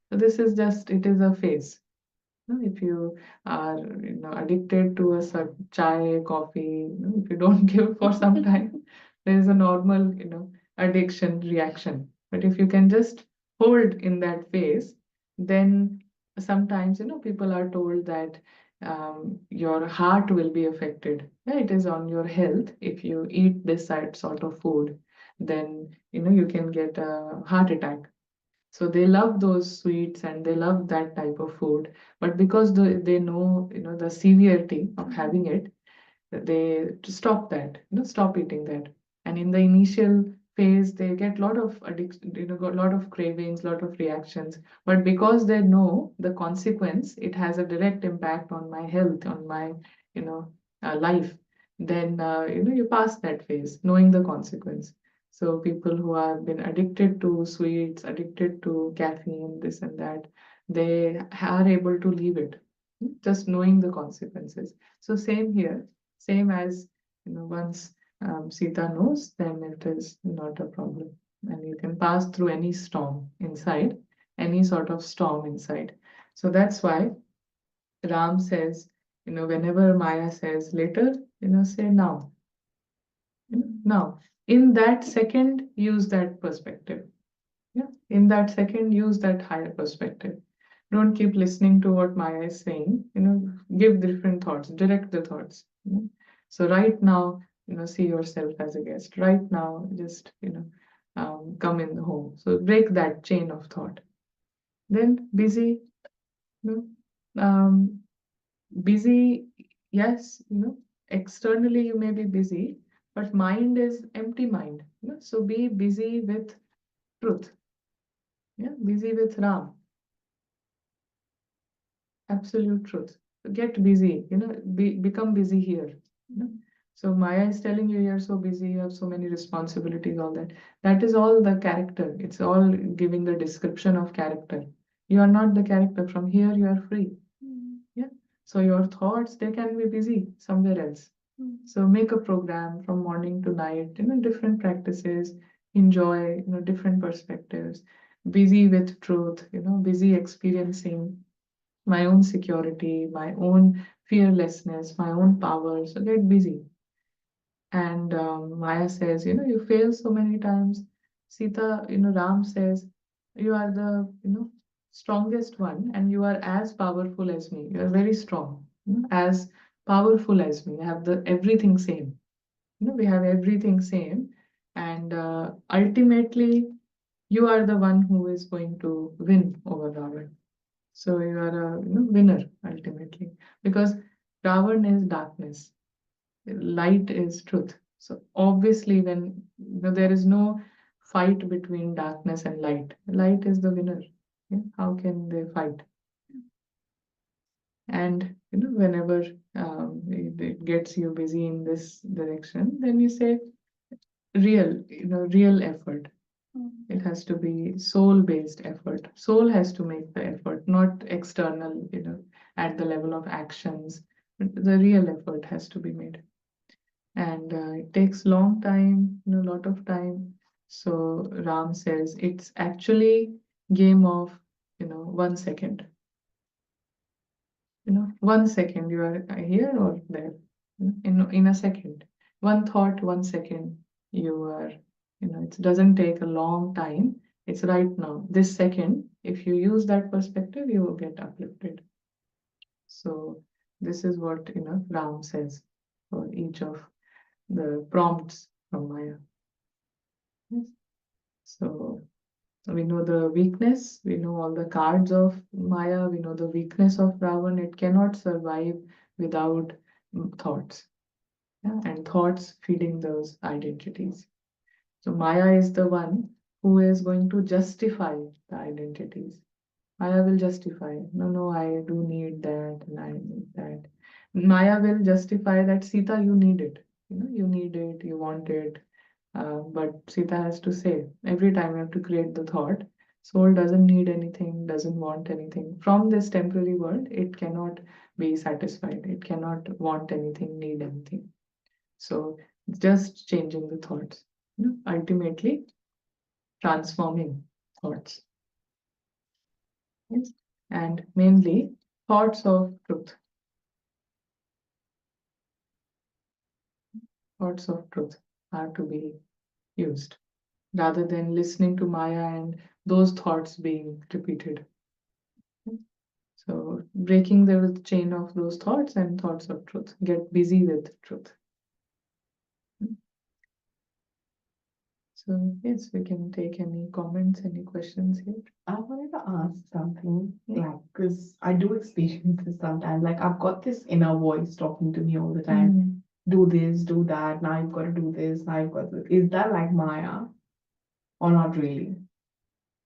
So this is just, it is a phase. If you are addicted to a certain chai, coffee, if you don't give for some time, there is a normal addiction reaction. But if you can just hold in that phase, then sometimes people are told that your heart will be affected. Yeah, it is on your health. If you eat this sort of food, then you can get a heart attack. So they love those sweets and they love that type of food. But because they know, the severity of having it, they to stop that, stop eating that. And in the initial phase, they get a lot of addiction, got a lot of cravings, lot of reactions. But because they know the consequence, it has a direct impact on my health, on my, you know, life. Then you pass that phase, knowing the consequence. So people who have been addicted to sweets, addicted to caffeine, this and that, they are able to leave it, just knowing the consequences. So same here, same as once Sita knows, then it is not a problem, and you can pass through any storm inside, any sort of storm inside. So that's why Ram says, whenever Maya says later, say now. Now, in that second, use that perspective. Yeah, in that second, use that higher perspective. Don't keep listening to what Maya is saying. Give different thoughts, direct the thoughts. So right now, see yourself as a guest. Right now, just, come in the home. So break that chain of thought. Then busy, you busy, yes, externally you may be busy, but mind is empty mind. So be busy with truth. Yeah, busy with Ram, absolute truth. Get busy, become busy here. you know. So Maya is telling you you're so busy, you have so many responsibilities, all that. That is all the character. It's all giving the description of character. You are not the character. From here, you are free. Yeah. So your thoughts, they can be busy somewhere else. So make a program from morning to night, different practices, enjoy, different perspectives, busy with truth, busy experiencing my own security, my own fearlessness, my own power. So get busy. And Maya says, you fail so many times. Sita, Ram says, you are the, strongest one, and you are as powerful as me. You are very strong, as powerful as me. You have the everything same. We have everything same. And ultimately, you are the one who is going to win over Ravan. So you are a winner ultimately, because Ravan is darkness, light is truth. So obviously, when there is no fight between darkness and light, light is the winner. Yeah? How can they fight? And whenever it gets you busy in this direction, then you say real effort. It has to be soul-based effort. Soul has to make the effort, not external, at the level of actions. The real effort has to be made. And it takes long time, a lot of time. So Ram says it's actually game of, 1 second. 1 second you are here or there. In a second. One thought, 1 second you are, it doesn't take a long time. It's right now. This second, if you use that perspective, you will get uplifted. So this is what, Ram says for each of the prompts from Maya. Yes. So we know the weakness, we know all the cards of Maya, we know the weakness of Ravan. It cannot survive without thoughts. Yeah? And thoughts feeding those identities. So Maya is the one who is going to justify the identities. Maya will justify, no, I do need that and I need that. Maya will justify that Sita, you need it. You need it, you want it. But Sita has to say, every time you have to create the thought, soul doesn't need anything, doesn't want anything. From this temporary world, it cannot be satisfied. It cannot want anything, need anything. So just changing the thoughts, ultimately transforming thoughts. Yes. And mainly thoughts of truth. Thoughts of truth are to be used rather than listening to Maya and those thoughts being repeated. So breaking the chain of those thoughts and thoughts of truth. Get busy with truth. So yes, we can take any comments, any questions here. I wanted to ask something, like, because I do experience this sometimes. Like, I've got this inner voice talking to me all the time. Do this, do that. Now you've got to do this. Now you've got to. Is that like Maya, or not really?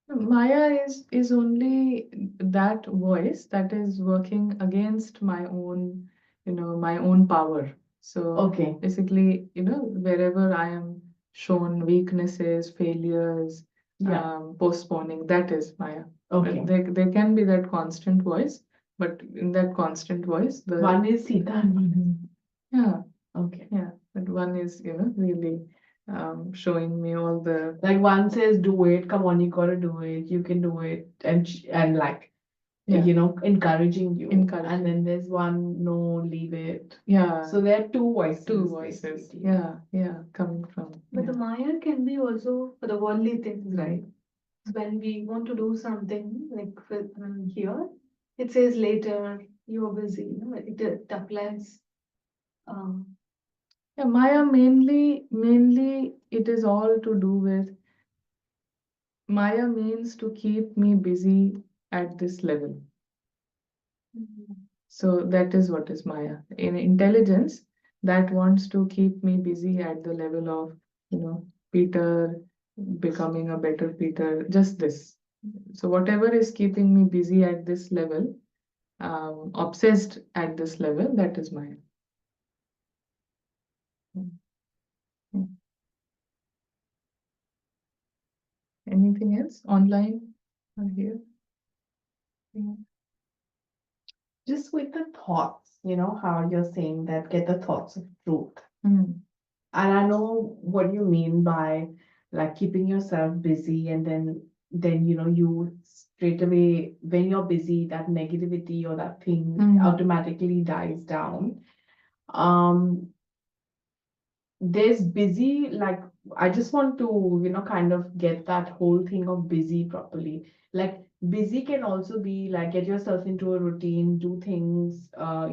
Maya is only that voice that is working against my own, my own power. So Okay. basically, wherever I am shown weaknesses, failures, Yeah. postponing, that is Maya. Okay. There can be that constant voice, but in that constant voice, One is Sita and one is. yeah, Okay. yeah, but one is, really showing me all the Like one says, do it, come on, you gotta do it, you can do it, and like, yeah, encouraging you. encouraging. And then there's one, no, leave it. Yeah, So there are two voices. two voices. Basically. Yeah, coming from. But yeah. the Maya can be also for the worldly things, right? When we want to do something, like here, it says later, you're busy, it applies. Um, Yeah, Maya mainly it is all to do with Maya means to keep me busy at this level. So that is what is Maya. In intelligence, that wants to keep me busy at the level of, Peter becoming a better Peter, just this. So whatever is keeping me busy at this level, obsessed at this level, that is Maya. Mm, mm. Anything else online or here? Yeah. Just with the thoughts, how you're saying that get the thoughts of truth. Mm, And I know what you mean by like keeping yourself busy and then you straight away when you're busy, that negativity or that thing automatically dies down. Um, there's busy, like I just want to, kind of get that whole thing of busy properly. Like busy can also be like get yourself into a routine, do things, where,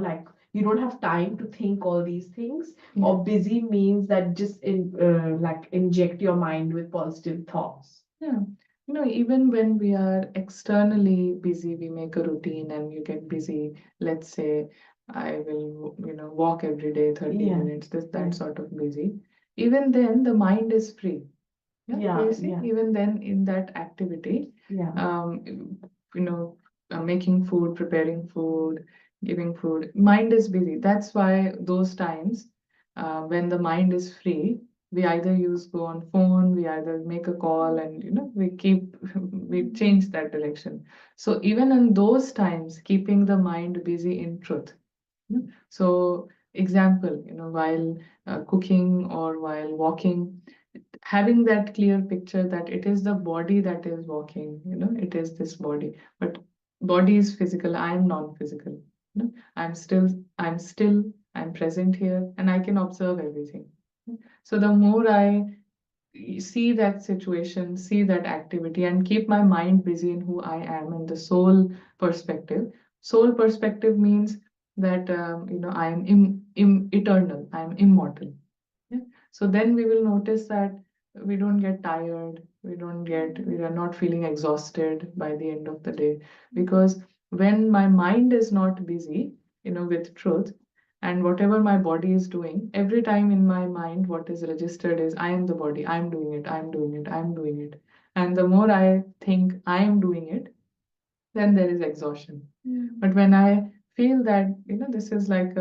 like you don't have time to think all these things. yeah. Or busy means that just like inject your mind with positive thoughts. Yeah. Even when we are externally busy, we make a routine and you get busy. Let's say I will, walk every day 30 Yeah. minutes, this, that Yeah. sort of busy. Even then, the mind is free. Yeah, Yeah. you see, Yeah. even then in that activity, Yeah. um, you know, making food, preparing food, giving food, mind is busy. That's why those times, when the mind is free, we either use go on phone, we either make a call, and we keep we change that direction. So even in those times, keeping the mind busy in truth. So example, while cooking or while walking, having that clear picture that it is the body that is walking, it is this body, but body is physical, I am non-physical, i'm still I'm still, I'm present here and I can observe everything. So the more I see that situation, see that activity, and keep my mind busy in who I am and the soul perspective. Soul perspective means that I am eternal, I am immortal. Yeah. So then we will notice that we don't get tired, we are not feeling exhausted by the end of the day. Because when my mind is not busy, with truth, and whatever my body is doing, every time in my mind, what is registered is I am the body, I'm doing it, I'm doing it, I'm doing it. And the more I think I am doing it, then there is exhaustion. But when I feel that, this is like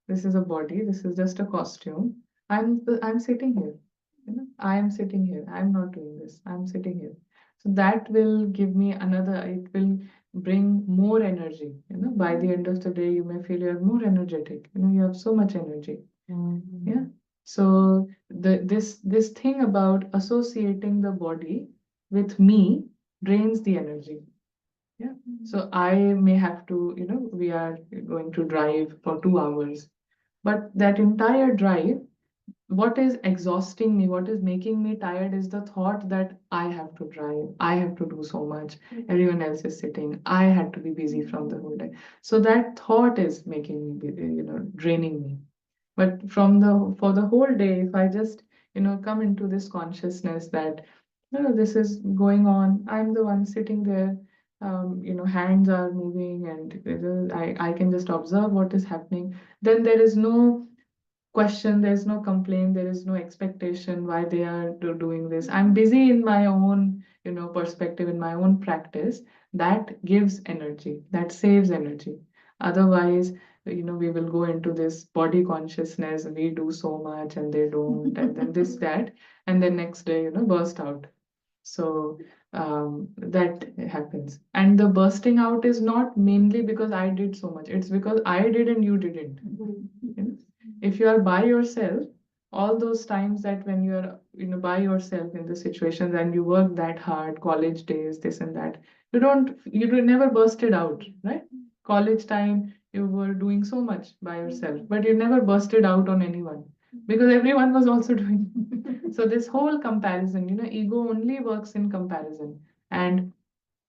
this is a body, this is just a costume, I'm sitting here. I am sitting here. I'm not doing this. I'm sitting here. So that will give me another, it will bring more energy. By the end of the day, you may feel you're more energetic. You have so much energy. Yeah. So this thing about associating the body with me drains the energy. Yeah. So I may have to, we are going to drive for 2 hours, but that entire drive, what is exhausting me, what is making me tired is the thought that I have to drive, I have to do so much, everyone else is sitting, I had to be busy from the whole day. So that thought is making me, draining me. But for the whole day, if I just, come into this consciousness that, this is going on, I'm the one sitting there, hands are moving and I can just observe what is happening, then there is no question, there's no complaint, there is no expectation why they are doing this. I'm busy in my own, perspective, in my own practice. That gives energy, that saves energy. Otherwise, we will go into this body consciousness, we do so much and they don't, and then this, that, and then next day, burst out. So that happens. And the bursting out is not mainly because I did so much, it's because I did and you didn't. If you are by yourself, all those times that when you are, by yourself in the situations and you work that hard, college days, this and that, you never bursted out, right? College time, you were doing so much by yourself, but you never bursted out on anyone because everyone was also doing. So this whole comparison, ego only works in comparison and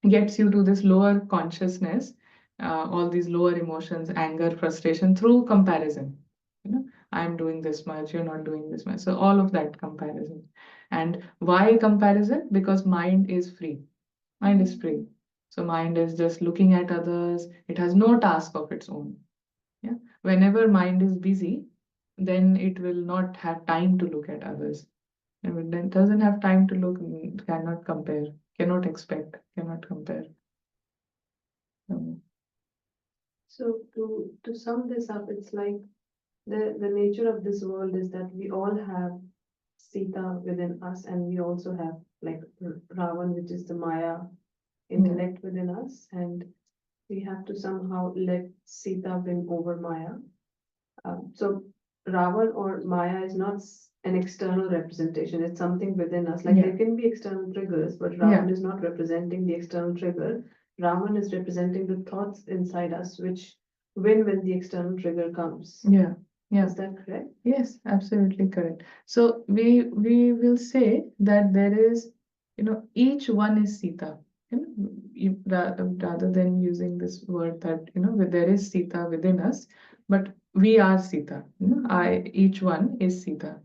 gets you to this lower consciousness all these lower emotions, anger, frustration through comparison. You know, I'm doing this much, you're not doing this much. So all of that comparison. And why comparison? Because mind is free. Mind is free. So mind is just looking at others. It has no task of its own. Yeah. Whenever mind is busy, then it will not have time to look at others. And then it doesn't have time to look, cannot compare, cannot expect, cannot compare. Um, So to sum this up, it's like the nature of this world is that we all have Sita within us, and we also have like Ravan, which is the Maya intellect within us, and we have to somehow let Sita win over Maya. So Ravan or Maya is not an external representation, it's something within us. Like Yeah. there can be external triggers, but Ravan is not representing the external trigger. Ravan is representing the thoughts inside us, which win when the external trigger comes. Yeah. Yeah. Is that correct? Yes, absolutely correct. So we will say that there is, each one is Sita. Rather than using this word that, there is Sita within us, but we are Sita. Each one is Sita.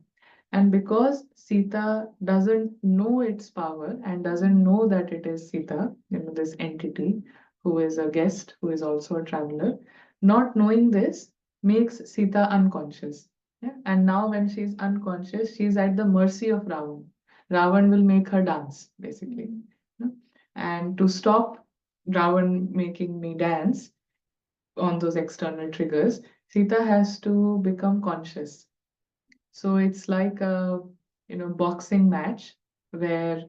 And because Sita doesn't know its power and doesn't know that it is Sita, this entity who is a guest, who is also a traveler, not knowing this makes Sita unconscious. Yeah? And now, when she's unconscious, she's at the mercy of Ravan. Ravan will make her dance, basically. Yeah? And to stop Ravan making me dance on those external triggers, Sita has to become conscious. So it's like a boxing match where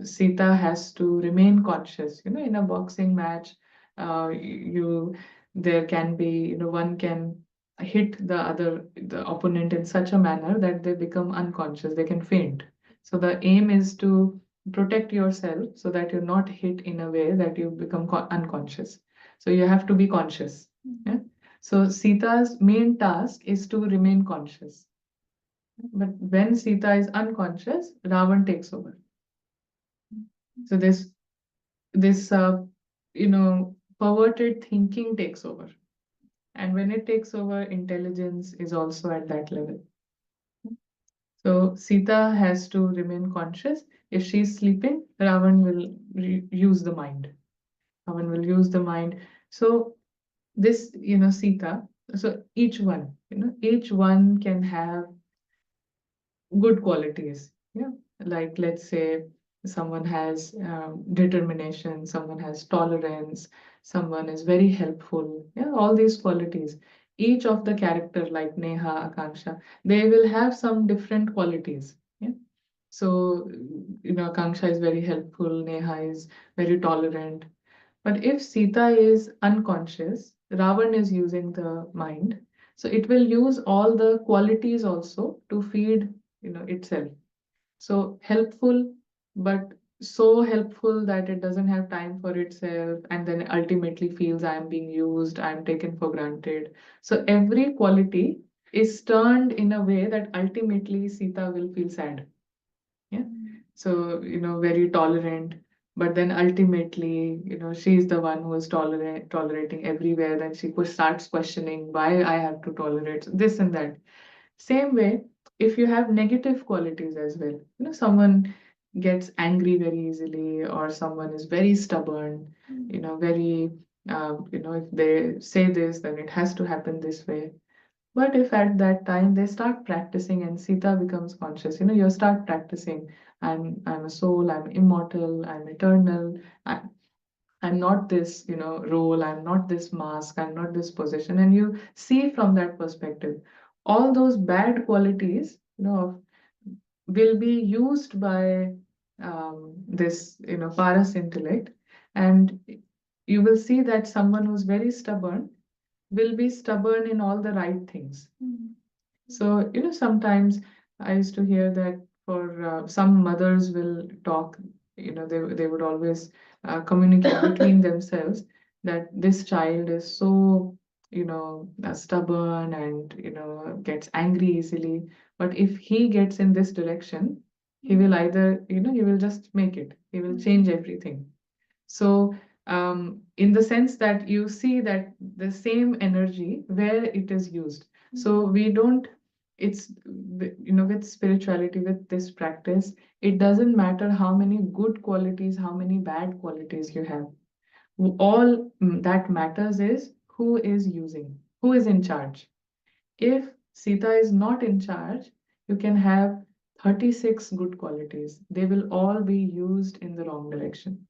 Sita has to remain conscious. In a boxing match, you there can be one can hit the opponent in such a manner that they become unconscious. They can faint. So the aim is to protect yourself so that you're not hit in a way that you become unconscious. So you have to be conscious. Yeah? So Sita's main task is to remain conscious. But when Sita is unconscious, Ravan takes over. So this perverted thinking takes over. And when it takes over, intelligence is also at that level. So Sita has to remain conscious. If she's sleeping, Ravan will use the mind. Ravan will use the mind. So this, Sita, so each one can have good qualities. Yeah. Like, let's say someone has determination, someone has tolerance, someone is very helpful. Yeah, all these qualities. Each of the character, like Neha, Akanksha, they will have some different qualities. Yeah. So, Akanksha is very helpful, Neha is very tolerant. But if Sita is unconscious, Ravan is using the mind. So it will use all the qualities also to feed, itself. So helpful, but so helpful that it doesn't have time for itself and then ultimately feels I'm being used, I'm taken for granted. So every quality is turned in a way that ultimately Sita will feel sad. Yeah. So, very tolerant, but then ultimately, she's the one who is tolerating everywhere. Then she starts questioning why I have to tolerate this and that. Same way, if you have negative qualities as well, someone gets angry very easily, or someone is very stubborn, very, if they say this, then it has to happen this way. But if at that time they start practicing and Sita becomes conscious, you start practicing. I'm a soul, I'm immortal, I'm eternal. I'm not this, role, I'm not this mask, I'm not this position. And you see from that perspective, all those bad qualities, will be used by this, paras intellect. And you will see that someone who's very stubborn will be stubborn in all the right things. So, sometimes I used to hear that for some mothers will talk, they would always communicate between themselves that this child is so, stubborn and, gets angry easily. But if he gets in this direction, he will either, he will just make it, he will change everything. So in the sense that you see that the same energy where it is used. So we don't, it's, with spirituality, with this practice, it doesn't matter how many good qualities, how many bad qualities you have. All that matters is who is using, who is in charge. If Sita is not in charge, you can have 36 good qualities. They will all be used in the wrong direction.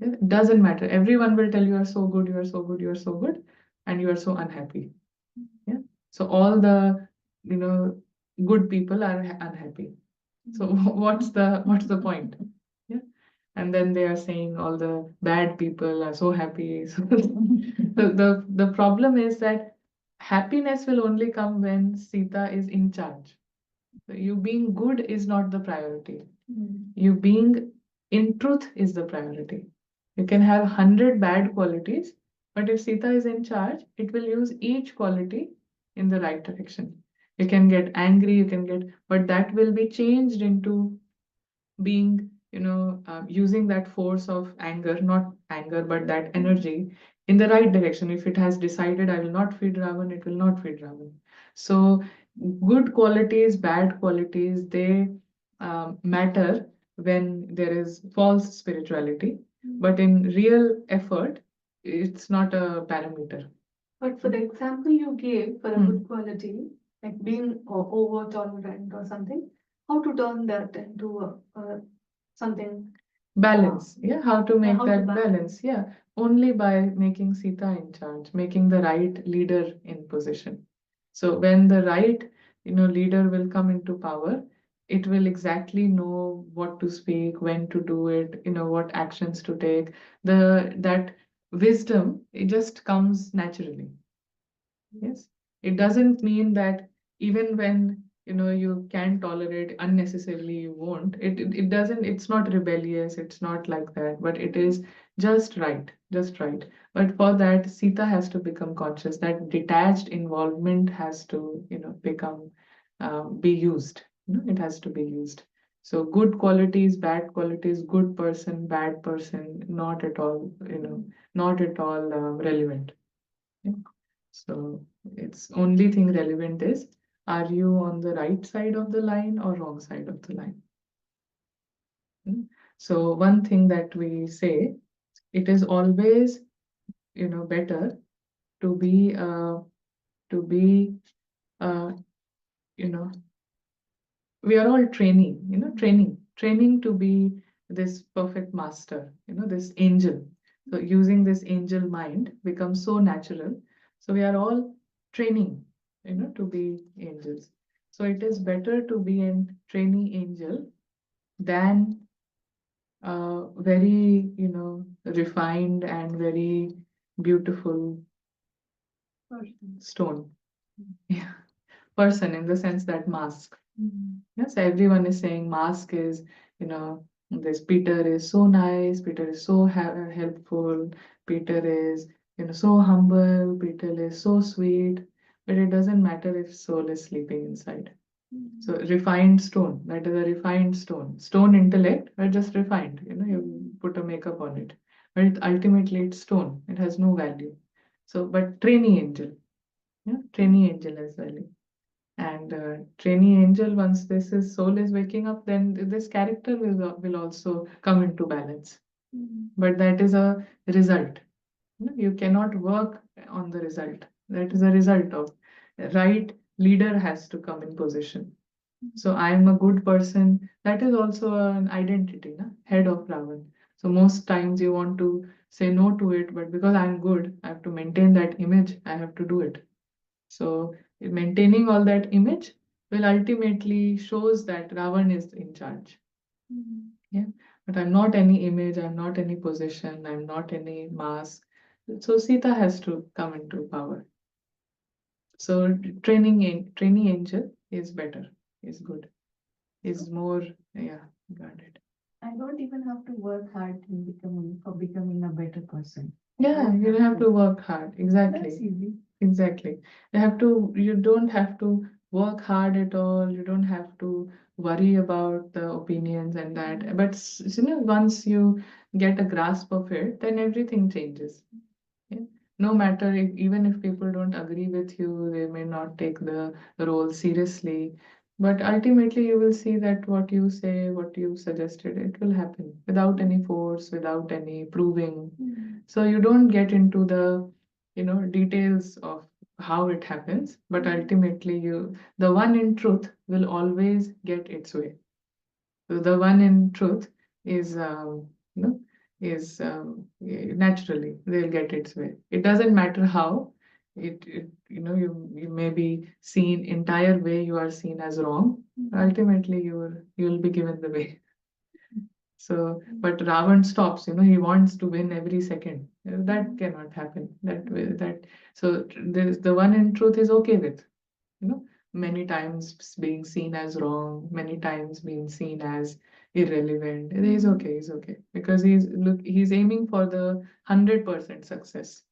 It doesn't matter. Everyone will tell you are so good, you are so good, you are so good, and you are so unhappy. Yeah. So all the good people are unhappy. So what's the point? Yeah. And then they are saying all the bad people are so happy. So the problem is that happiness will only come when Sita is in charge. So you being good is not the priority. You being in truth is the priority. You can have 100 bad qualities, but if Sita is in charge, it will use each quality in the right direction. You can get angry, but that will be changed into being, using that force of anger, not anger, but that energy in the right direction. If it has decided, I will not feed Ravan, it will not feed Ravan. So, good qualities, bad qualities, they matter when there is false spirituality, but in real effort, it's not a parameter. But for the example you gave for a Hmm. good quality, like being over tolerant or something, how to turn that into something? Balance, yeah, how to make how to that balance. balance, yeah, only by making Sita in charge, making the right leader in position. So when the right, leader will come into power, it will exactly know what to speak, when to do it, what actions to take. That wisdom, it just comes naturally. Yes. It doesn't mean that even when you can tolerate unnecessarily, you won't. It doesn't, it's not rebellious, it's not like that, but it is just right, just right. But for that, Sita has to become conscious. That detached involvement has to, become be used. It has to be used. So good qualities, bad qualities, good person, bad person, not at all, not at all relevant. Yeah. So it's only thing relevant is, are you on the right side of the line or wrong side of the line? Hmm. So one thing that we say, it is always, better to be to be uh, you know we are all training, training to be this perfect master, this angel. So using this angel mind becomes so natural. So we are all training, to be angels. So it is better to be an trainee angel than very, refined and very beautiful stone. Yeah. Person in the sense that mask. Yes, everyone is saying mask is, this Peter is so nice, Peter is so helpful, Peter is, so humble, Peter is so sweet, but it doesn't matter if soul is sleeping inside. So refined stone, that is a refined stone. Stone intellect, but just refined, you put a makeup on it. But ultimately it's stone, it has no value. So, but trainee angel, yeah, trainee angel as well. And trainee angel, once this is soul is waking up, then this character will also come into balance. But that is a result. You cannot work on the result. That is a result of right leader has to come in position. So I am a good person. That is also an identity, na? Head of Ravan. So most times you want to say no to it, but because I'm good, I have to maintain that image. I have to do it. So maintaining all that image will ultimately shows that Ravan is in charge. Yeah. But I'm not any image, I'm not any position, I'm not any mask. So Sita has to come into power. So training angel is better, is good, is more, yeah, got it. I don't even have to work hard in becoming a better person. Yeah, you have to work hard. That's Exactly. easy. Exactly. You don't have to work hard at all. You don't have to worry about the opinions and that. But once you get a grasp of it, then everything changes. Yeah. No matter if, even if people don't agree with you, they may not take the role seriously. But ultimately, you will see that what you say, what you suggested, it will happen without any force, without any proving. So you don't get into the, details of how it happens, but ultimately the one in truth will always get its way. So the one in truth is, you know, naturally they'll get its way. It doesn't matter how. You may be seen entire way you are seen as wrong. Ultimately, you'll be given the way. So, but Ravan stops. He wants to win every second. That cannot happen. That way, that so there's the one in truth is okay with you know many times being seen as wrong, many times being seen as irrelevant. He's okay because he's aiming for the 100% success.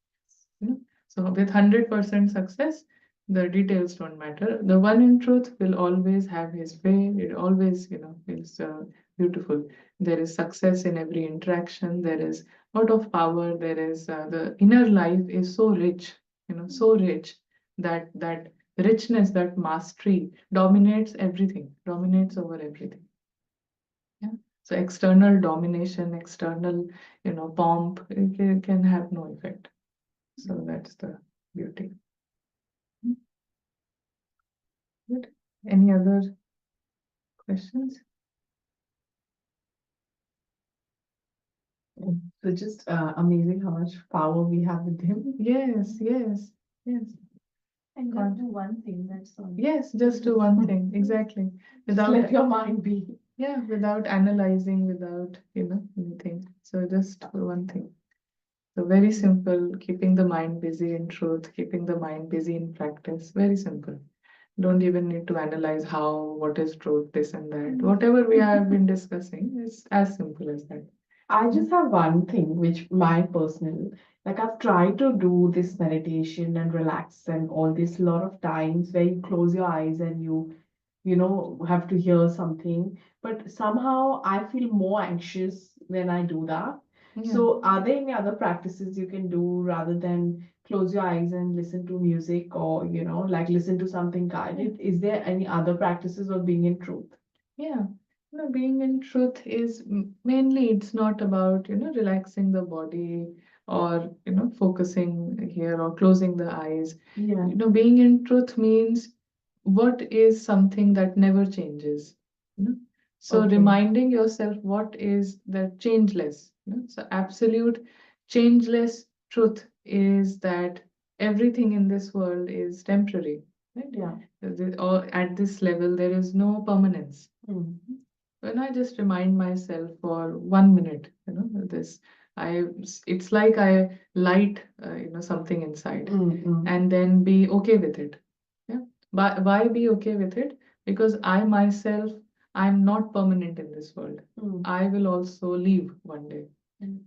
you know so with 100% success, the details don't matter. The one in truth will always have his way. It always is beautiful. There is success in every interaction. There is lot of power. There is the inner life is so rich, so rich that richness, that mastery dominates everything, dominates over everything. Yeah. So external domination, external, pomp, it can have no effect. So that's the beauty. Good. Any other questions? So just amazing how much power we have with him. Yes, yes, yes. And God. just do one thing, that's all. Yes, just do one thing. Exactly. Just let your mind be. Yeah, without analyzing, without, anything. So just one thing. So very simple, keeping the mind busy in truth, keeping the mind busy in practice. Very simple. Don't even need to analyze how, what is truth, this and that. Whatever we have been discussing is as simple as that. I just have one thing, which my personal, like I've tried to do this meditation and relax and all this lot of times where you close your eyes and you have to hear something. But somehow I feel more anxious when I do that. Yeah. So are there any other practices you can do rather than close your eyes and listen to music or, like listen to something guided? Is there any other practices of being in truth? Yeah. Being in truth is mainly it's not about, relaxing the body or, focusing here or closing the eyes. Yeah. Being in truth means what is something that never changes. You know? So Okay. reminding yourself what is the changeless. So absolute changeless truth is that everything in this world is temporary. Right? Yeah. Or at this level, there is no permanence. Mm. When I just remind myself for 1 minute, this, I, it's like I light, something inside Mm. and then be okay with it. Yeah. But why be okay with it? Because I myself, I'm not permanent in this world. Mm. I will also leave one day.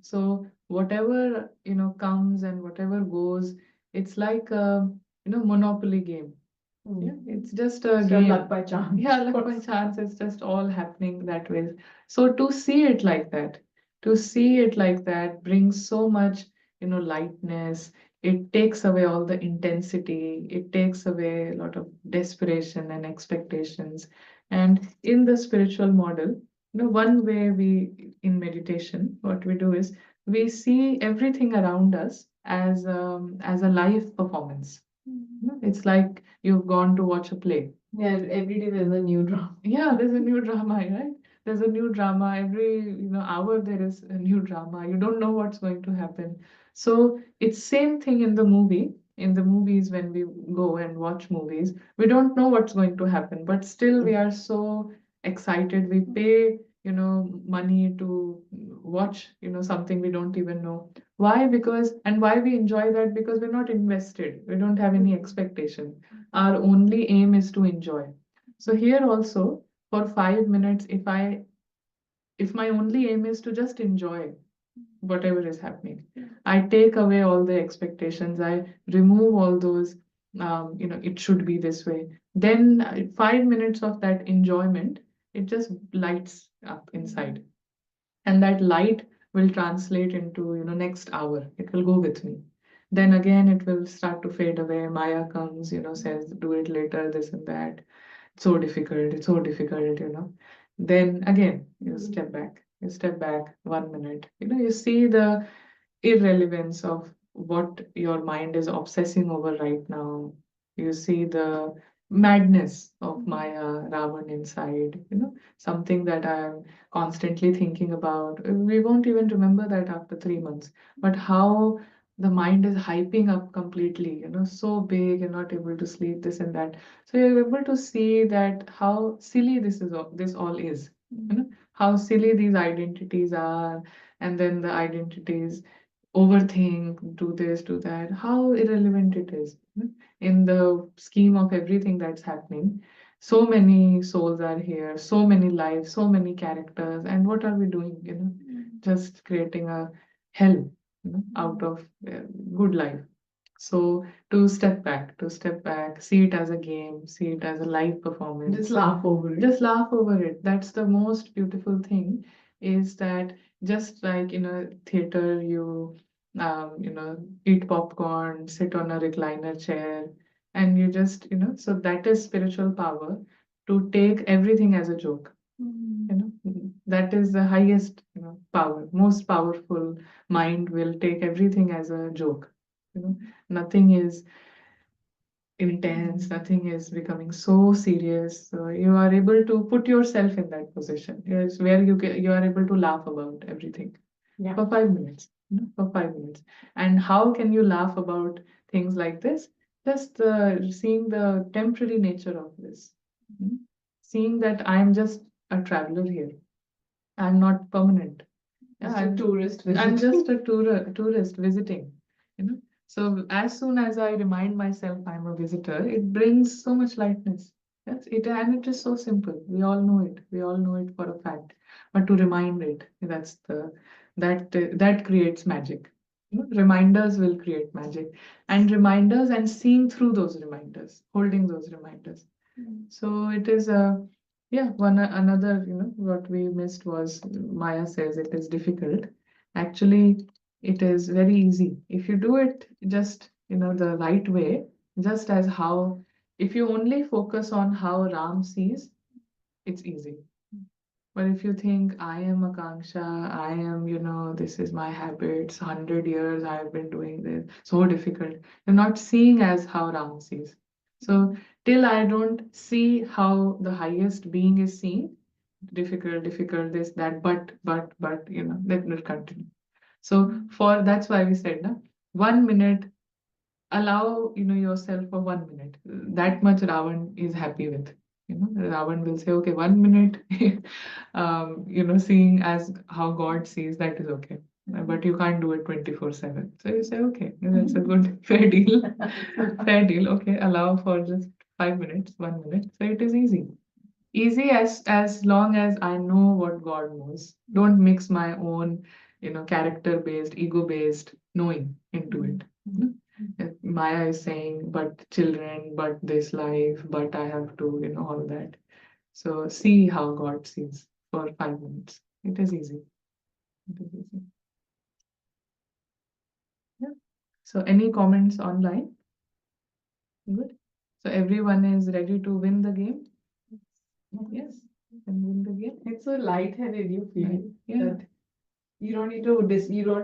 So whatever, comes and whatever goes, it's like a, monopoly game. Yeah, it's just a So game. luck by chance. Yeah, luck by chance. It's just all happening that way. So to see it like that, brings so much, lightness. It takes away all the intensity. It takes away a lot of desperation and expectations. And in the spiritual model, one way in meditation, what we do is we see everything around us as a live performance. It's like you've gone to watch a play. Yeah, every day there's a new drama. Yeah, there's a new drama, right? There's a new drama every, hour. There is a new drama. You don't know what's going to happen. So it's same thing in the movie. In the movies, when we go and watch movies, we don't know what's going to happen, but still we are so excited. We pay, money to watch, something we don't even know. Why? Because, and why we enjoy that? Because we're not invested. We don't have any expectation. Our only aim is to enjoy. So here also, for 5 minutes, if my only aim is to just enjoy whatever is happening, I take away all the expectations. I remove all those, it should be this way. Then 5 minutes of that enjoyment, it just lights up inside, and that light will translate into, next hour. It will go with me. Then again, it will start to fade away. Maya comes, says, do it later, this and that. It's so difficult, Then again, you step back. You step back 1 minute. You see the irrelevance of what your mind is obsessing over right now. You see the madness of Maya, Ravan inside, something that I'm constantly thinking about. We won't even remember that after 3 months, but how the mind is hyping up completely, so big, you're not able to sleep, this and that. So you're able to see that how silly this all is, how silly these identities are, and then the identities overthink, do this, do that, how irrelevant it is in the scheme of everything that's happening. So many souls are here, so many lives, so many characters, and what are we doing? Just creating a hell, out of good life. So to step back, see it as a game, see it as a live performance. Just laugh over it. Just laugh over it. That's the most beautiful thing, is that just like in a theater, eat popcorn, sit on a recliner chair, and you just, so that is spiritual power, to take everything as a joke. That is the highest, power. Most powerful mind will take everything as a joke. Nothing is intense, nothing is becoming so serious. So you are able to put yourself in that position. Yes, where you are able to laugh about everything. Yeah. For 5 minutes. For 5 minutes. And how can you laugh about things like this? Just seeing the temporary nature of this. Seeing that I'm just a traveler here. I'm not permanent. Just Yeah, a tourist I'm visiting. just a tourist visiting, you know. So as soon as I remind myself I'm a visitor, it brings so much lightness. That's it, and it is so simple. We all know it. We all know it for a fact. But to remind it, that creates magic. Reminders will create magic, and reminders and seeing through those reminders, holding those reminders. So it is a, yeah, one another, what we missed was Maya says it is difficult. Actually, it is very easy. If you do it just, the right way, just as how, if you only focus on how Ram sees, it's easy. But if you think I am Akanksha, I am, this is my habits, 100 years I've been doing this, so difficult. You're not seeing as how Ram sees. So till I don't see how the highest being is seeing, difficult, difficult, this, that, but, that will continue. So for that's why we said, na, 1 minute, allow yourself for 1 minute. That much Ravan is happy with. Ravan will say, okay, 1 minute, seeing as how God sees, that is okay. But you can't do it 24/7. So you say, okay, that's a good fair deal. Fair deal. Okay, allow for just 5 minutes, 1 minute. So it is easy. Easy as long as I know what God knows. Don't mix my own, character based, ego based knowing into it. Maya is saying, but children, but this life, but I have to, all that. So see how God sees for 5 minutes. It is easy. It is easy. Yeah. So any comments online? Good. So everyone is ready to win the game? Yes. And win the game. It's so lightheaded, you feel Yeah. that you don't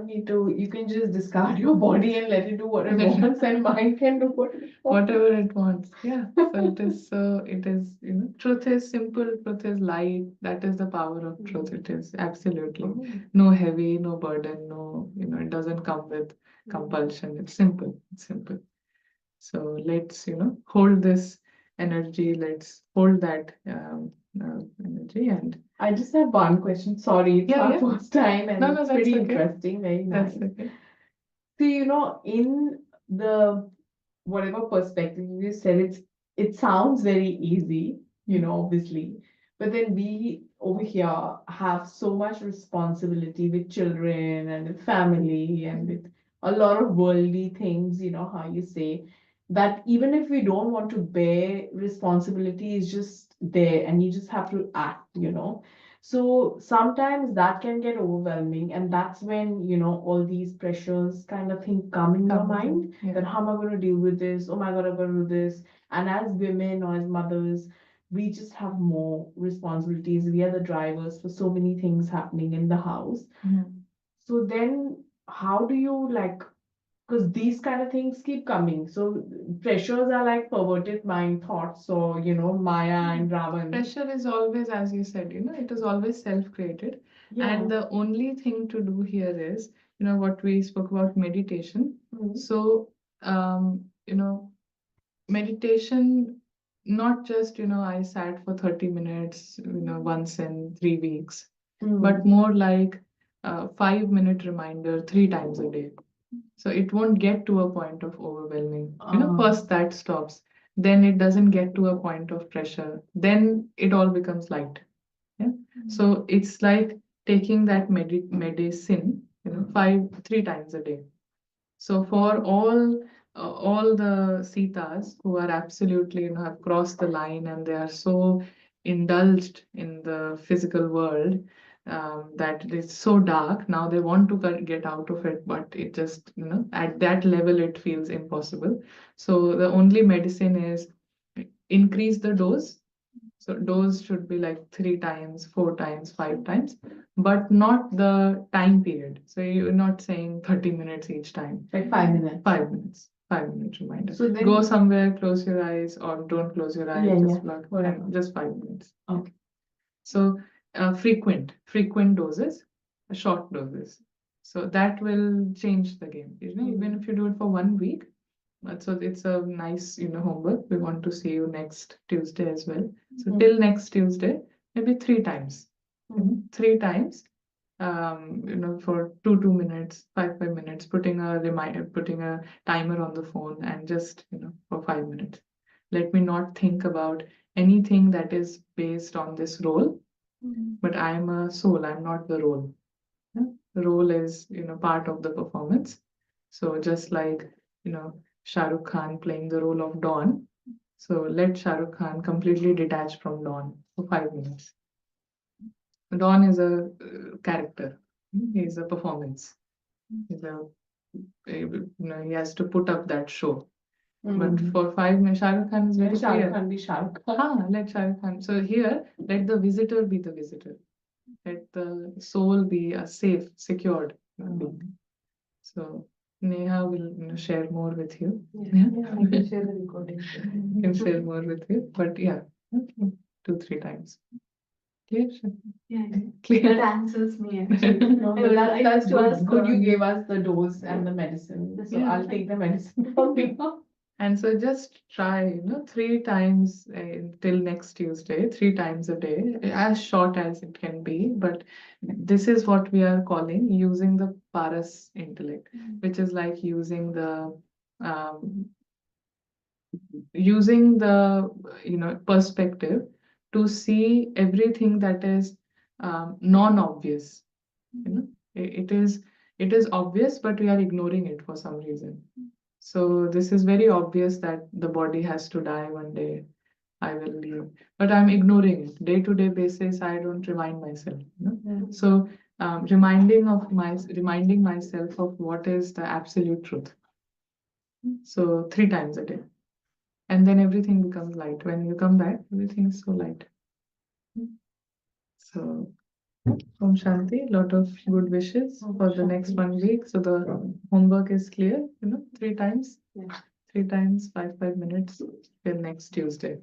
need to you can just discard your body and let it do what it wants, and mind can do what it wants. Whatever it wants. Yeah. So it is, truth is simple, truth is light. That is the power of truth. It is absolutely no heavy, no burden, no, it doesn't come with compulsion. It's simple. It's simple. So let's, hold this energy. Let's hold that energy. And I just have one question. Sorry, it's Yeah, our yeah. first time and No, no, it's that's pretty okay. interesting, very nice. That's okay. So, in the whatever perspective you said, it sounds very easy, obviously. But then we over here have so much responsibility with children and with family and with a lot of worldly things, how you say, that even if we don't want to bear responsibility, is just there and you just have to act. So sometimes that can get overwhelming, and that's when, all these pressures kind of thing come in your Come with it, mind, yeah. that how am I going to deal with this? Oh my God, I'm going to do this. And as women or as mothers, we just have more responsibilities. We are the drivers for so many things happening in the house. Mhm. So then, how do you like, because these kind of things keep coming. So pressures are like perverted mind thoughts, or Maya and Ravan. Pressure is always, as you said, it is always self-created. Yeah. And the only thing to do here is, what we spoke about meditation. Mhm. So, meditation, not just, I sat for 30 minutes, once in 3 weeks, but more like a 5-minute reminder 3 times a day. So it won't get to a point of overwhelming. First that stops, then it doesn't get to a point of pressure, then it all becomes light. Yeah. So it's like taking that medicine, 3 times a day. So for all the Sitas who are absolutely, have crossed the line and they are so indulged in the physical world, that it's so dark. Now they want to get out of it, but it just, at that level it feels impossible. So the only medicine is increase the dose. So dose should be like 3 times, 4 times, 5 times, but not the time period. So you're not saying 30 minutes each time. Like 5 minutes. 5 minutes. 5 minute reminder. So then Go somewhere, close your eyes, or don't close your eyes, Yeah, just yeah, block whatever. and just 5 minutes. Okay. So frequent doses, short doses. So that will change the game. Even if you do it for 1 week, so it's a nice, homework. We want to see you next Tuesday as well. So till next Tuesday, maybe 3 times. 3 times, for 2 minutes, 5 minutes, putting a reminder, putting a timer on the phone, and just, for 5 minutes. Let me not think about anything that is based on this role, but I'm a soul, I'm not the role. Yeah? The role is, part of the performance. So just like, Shah Rukh Khan playing the role of Dawn. So let Shah Rukh Khan completely detach from Dawn for 5 minutes. Dawn is a character. He's a performance. He's he has to put up that show. But for 5 minutes, Shah Rukh Khan is very Shah Rukh clear. Khan be Shah Rukh Khan. Let Shah Rukh Khan. So here, let the visitor be the visitor. Let the soul be a safe, secured being. So Neha will, share more with you. Yeah, I can share the recording. Can share more with you. But yeah, 2-3 times. Clear? Yeah, Clear. that answers me actually. No, I but would like that's to good. ask Good, you her. gave us the dose and the medicine. So Yeah. I'll take the medicine from you. And so just try, 3 times till next Tuesday, 3 times a day, as short as it can be. But this is what we are calling using the Paras intellect, which is like um, using the perspective to see everything that is non-obvious. It is obvious, but we are ignoring it for some reason. So this is very obvious that the body has to die one day. I will leave, but I'm ignoring it. Day-to-day basis, I don't remind myself. So reminding myself of what is the absolute truth. So 3 times a day, and then everything becomes light. When you come back, everything is so light. So Om Shanti, lot of good wishes for the next 1 week. So the homework is clear, 3 times. Yeah. 3 times, 5 minutes till next Tuesday.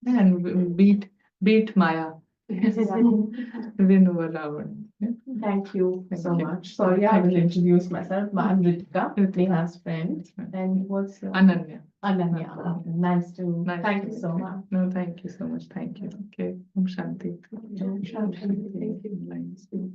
And beat Maya. Win over Ravan. Yeah? Thank you Thank so you. much. Sorry, I Thank will you. introduce myself. I'm Ritika, Ritika. Neha's friend. That's right. And what's your Ananya. Ananya. Ananya. Nice to Nice thank to you meet so much. No, thank you so much. Thank you. Okay. Om Shanti. Om Shanti. Thank you. Thank you.